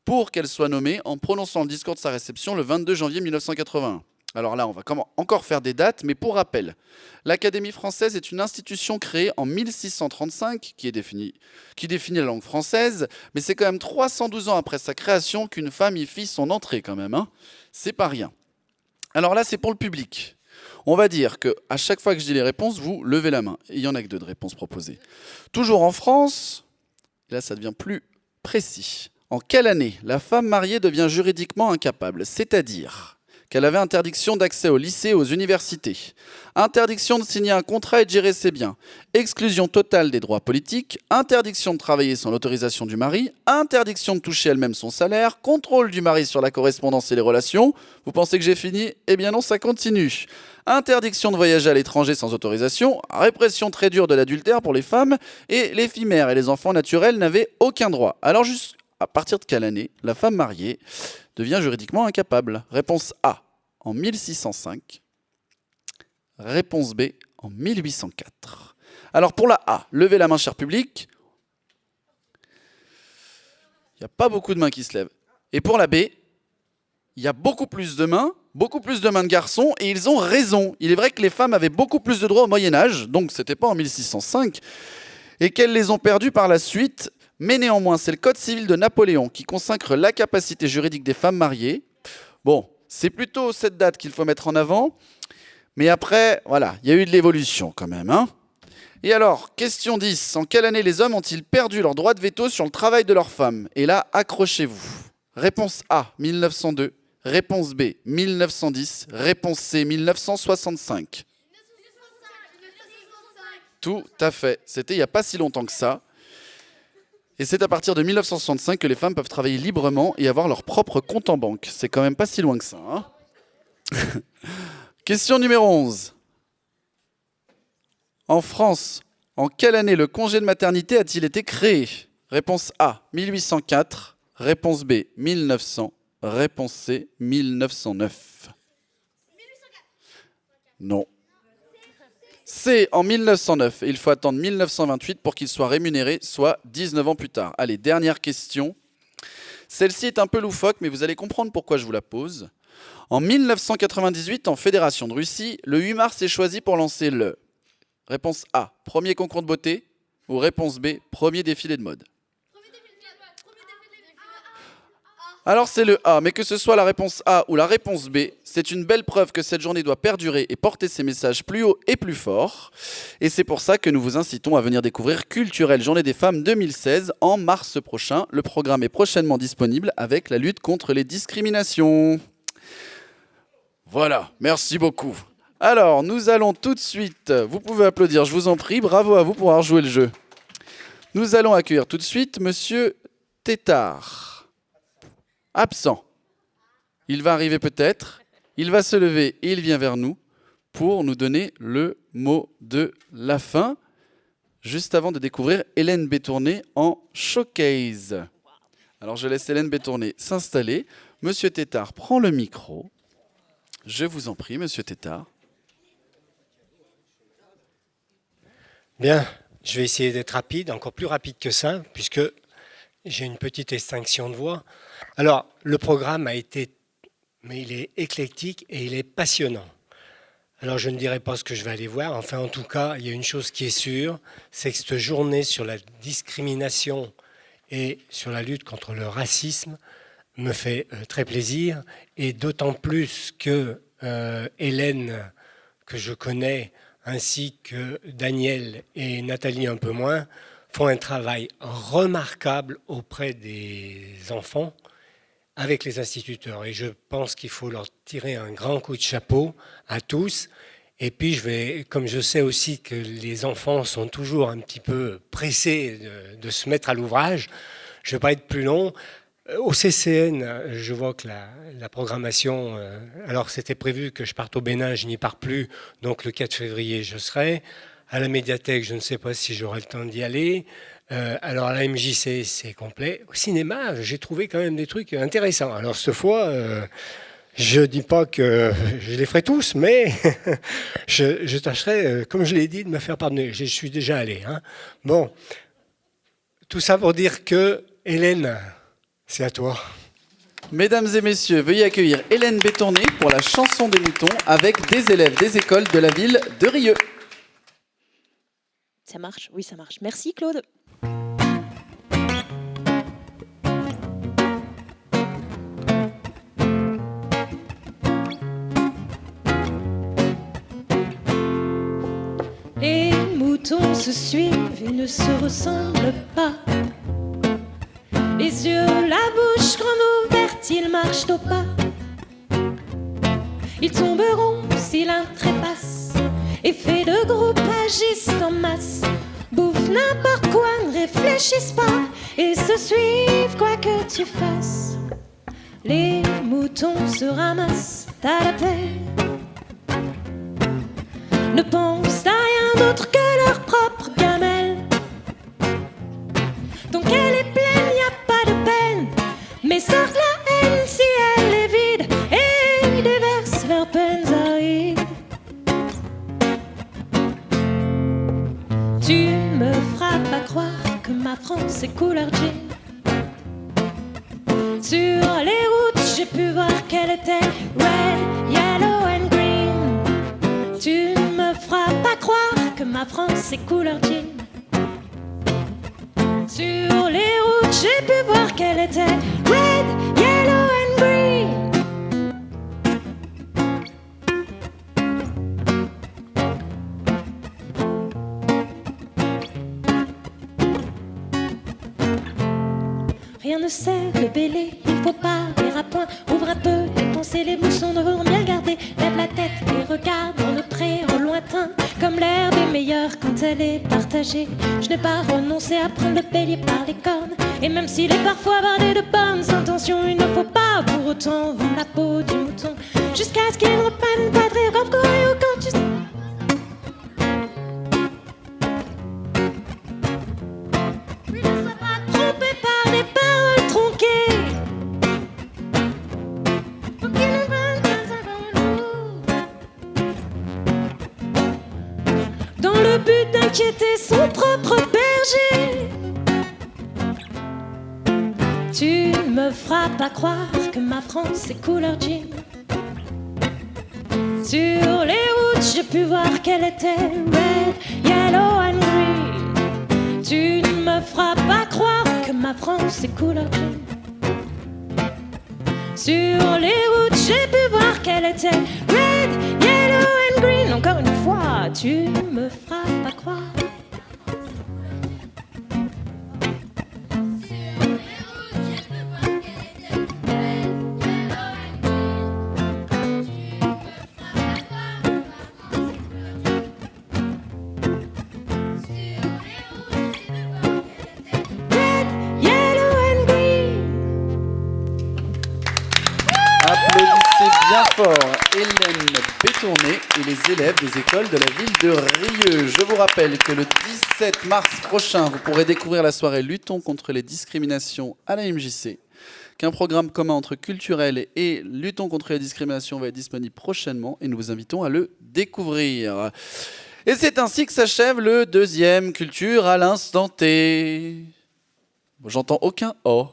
pour qu'elle soit nommée en prononçant le discours de sa réception le 22 janvier 1981. Alors là, on va encore faire des dates, mais pour rappel, l'Académie française est une institution créée en 1635 qui définit la langue française, mais c'est quand même 312 ans après sa création qu'une femme y fit son entrée quand même. Hein. C'est pas rien. Alors là, c'est pour le public. On va dire qu'à chaque fois que je dis les réponses, vous levez la main. Il n'y en a que 2 de réponses proposées. Toujours en France, là ça devient plus précis. En quelle année la femme mariée devient juridiquement incapable? C'est-à-dire qu'elle avait interdiction d'accès au lycée et aux universités, interdiction de signer un contrat et de gérer ses biens, exclusion totale des droits politiques, interdiction de travailler sans l'autorisation du mari, interdiction de toucher elle-même son salaire, contrôle du mari sur la correspondance et les relations. Vous pensez que j'ai fini? Eh bien non, ça continue. Interdiction de voyager à l'étranger sans autorisation, répression très dure de l'adultère pour les femmes, et les filles mères et les enfants naturels n'avaient aucun droit. Alors juste à partir de quelle année la femme mariée devient juridiquement incapable? Réponse A, en 1605. Réponse B, en 1804. Alors pour la A, levez la main, cher public. Il n'y a pas beaucoup de mains qui se lèvent. Et pour la B, il y a beaucoup plus de mains de garçons, et ils ont raison. Il est vrai que les femmes avaient beaucoup plus de droits au Moyen-Âge, donc c'était pas en 1605, et qu'elles les ont perdus par la suite. Mais néanmoins, c'est le Code civil de Napoléon qui consacre la capacité juridique des femmes mariées. Bon, c'est plutôt cette date qu'il faut mettre en avant. Mais après, voilà, il y a eu de l'évolution quand même. Hein. Et alors, question 10. En quelle année les hommes ont-ils perdu leur droit de veto sur le travail de leurs femmes? Et là, accrochez-vous. Réponse A, 1902. Réponse B, 1910. Réponse C, 1965. Tout à fait. C'était il n'y a pas si longtemps que ça. Et c'est à partir de 1965 que les femmes peuvent travailler librement et avoir leur propre compte en banque. C'est quand même pas si loin que ça. Hein. Question numéro 11. En France, en quelle année le congé de maternité a-t-il été créé? Réponse A, 1804. Réponse B, 1900. Réponse C, 1909. Non. C'est en 1909 et il faut attendre 1928 pour qu'il soit rémunéré, soit 19 ans plus tard. Allez, dernière question. Celle-ci est un peu loufoque, mais vous allez comprendre pourquoi je vous la pose. En 1998, en Fédération de Russie, le 8 mars est choisi pour lancer le... Réponse A, premier concours de beauté, ou réponse B, premier défilé de mode. Alors c'est le A, mais que ce soit la réponse A ou la réponse B, c'est une belle preuve que cette journée doit perdurer et porter ses messages plus haut et plus fort. Et c'est pour ça que nous vous incitons à venir découvrir Culturelle Journée des femmes 2016 en mars prochain. Le programme est prochainement disponible avec la lutte contre les discriminations. Voilà, merci beaucoup. Alors, nous allons tout de suite, vous pouvez applaudir, je vous en prie, bravo à vous pour avoir joué le jeu. Nous allons accueillir tout de suite Monsieur Tétard. Absent. Il va arriver peut-être, il va se lever et il vient vers nous pour nous donner le mot de la fin, juste avant de découvrir Hélène Bétourné en showcase. Alors je laisse Hélène Bétourné s'installer. Monsieur Tétard prend le micro. Je vous en prie, Monsieur Tétard. Bien, je vais essayer d'être rapide, encore plus rapide que ça, puisque j'ai une petite extinction de voix. Alors, le programme mais il est éclectique et il est passionnant. Alors, je ne dirai pas ce que je vais aller voir. Enfin, en tout cas, il y a une chose qui est sûre, c'est que cette journée sur la discrimination et sur la lutte contre le racisme me fait très plaisir. Et d'autant plus que Hélène, que je connais, ainsi que Daniel et Nathalie un peu moins, font un travail remarquable auprès des enfants avec les instituteurs. Et je pense qu'il faut leur tirer un grand coup de chapeau à tous. Et puis, comme je sais aussi que les enfants sont toujours un petit peu pressés de se mettre à l'ouvrage, je ne vais pas être plus long. Au CCN, je vois que la programmation, alors c'était prévu que je parte au Bénin, je n'y pars plus, donc le 4 février je serai. À la médiathèque, je ne sais pas si j'aurai le temps d'y aller. Alors à la MJC, c'est complet. Au cinéma, j'ai trouvé quand même des trucs intéressants. Alors cette fois, je ne dis pas que je les ferai tous, mais je tâcherai, comme je l'ai dit, de me faire pardonner. Je suis déjà allé. Hein. Bon, tout ça pour dire que, Hélène, c'est à toi. Mesdames et messieurs, veuillez accueillir Hélène Bétourné pour la chanson des moutons avec des élèves des écoles de la ville de Rieux. Ça marche? Oui, ça marche. Merci, Claude. Les moutons se suivent et ne se ressemblent pas. Les yeux, la bouche grande ouverte, ils marchent au pas. Ils tomberont si l'un trépasse et fait de groupes agissent en masse. Bouffent n'importe quoi, ne réfléchissent pas et se suivent quoi que tu fasses. Les moutons se ramassent à la paix, ne pensent à rien d'autre que leur propre gamelle. Donc elle est pleine, y a pas de peine, mais sortent la haine si elle est vide et déversent leurs peines arides. Tu me frappes à croire que ma France est couleur jean. Sur les routes, j'ai pu voir qu'elle était red, yellow and green. Tu me frappes à croire que ma France est couleur jean. Sur les routes, j'ai pu voir qu'elle était red, yellow and green. Rien ne sert de bêler, il faut pas dire à point. Ouvre un peu tes pensées, les moussons devront bien garder. Lève la tête et regarde dans le pré au lointain, comme l'herbe est meilleure quand elle est partagée. Je n'ai pas renoncé à prendre le bélier par les cornes, et même s'il est parfois bardé de bonnes intentions, il ne faut pas pour autant vendre la peau du mouton jusqu'à ce qu'il reprenne pas de rire comme Coréo quand tu sais. Trompé par des paroles tronquées, faut qu'il ne prenne pas ça dans l'eau, dans le but d'inquiéter son propre berger. Tu me frappes à croire que ma France est couleur jean. Sur les routes, j'ai pu voir qu'elle était red, yellow and green. Tu me frappes à croire que ma France est couleur jean. Sur les routes, j'ai pu voir qu'elle était red, yellow and green. Encore une fois, tu me feras pas croire. Applaudissez bien fort Hélène Bétourné et les élèves des écoles de la ville de Rieux. Je vous rappelle que le 17 mars prochain, vous pourrez découvrir la soirée Luttons contre les discriminations à la MJC, qu'un programme commun entre culturel et Luttons contre les discriminations va être disponible prochainement et nous vous invitons à le découvrir. Et c'est ainsi que s'achève le deuxième Culture à l'instant T. Bon, j'entends aucun « oh ».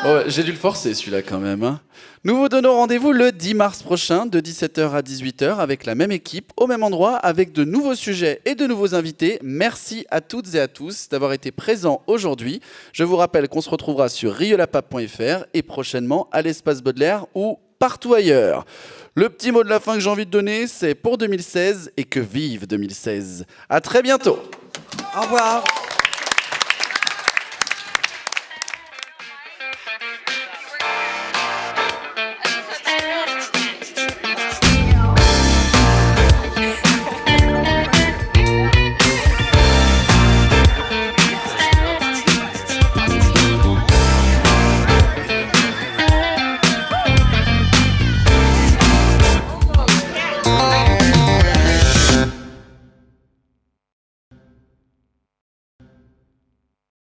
Oh, j'ai dû le forcer celui-là quand même. Hein. Nous vous donnons rendez-vous le 10 mars prochain de 17h à 18h avec la même équipe, au même endroit, avec de nouveaux sujets et de nouveaux invités. Merci à toutes et à tous d'avoir été présents aujourd'hui. Je vous rappelle qu'on se retrouvera sur rieulapape.fr et prochainement à l'Espace Baudelaire ou partout ailleurs. Le petit mot de la fin que j'ai envie de donner, c'est pour 2016 et que vive 2016. À très bientôt. Au revoir.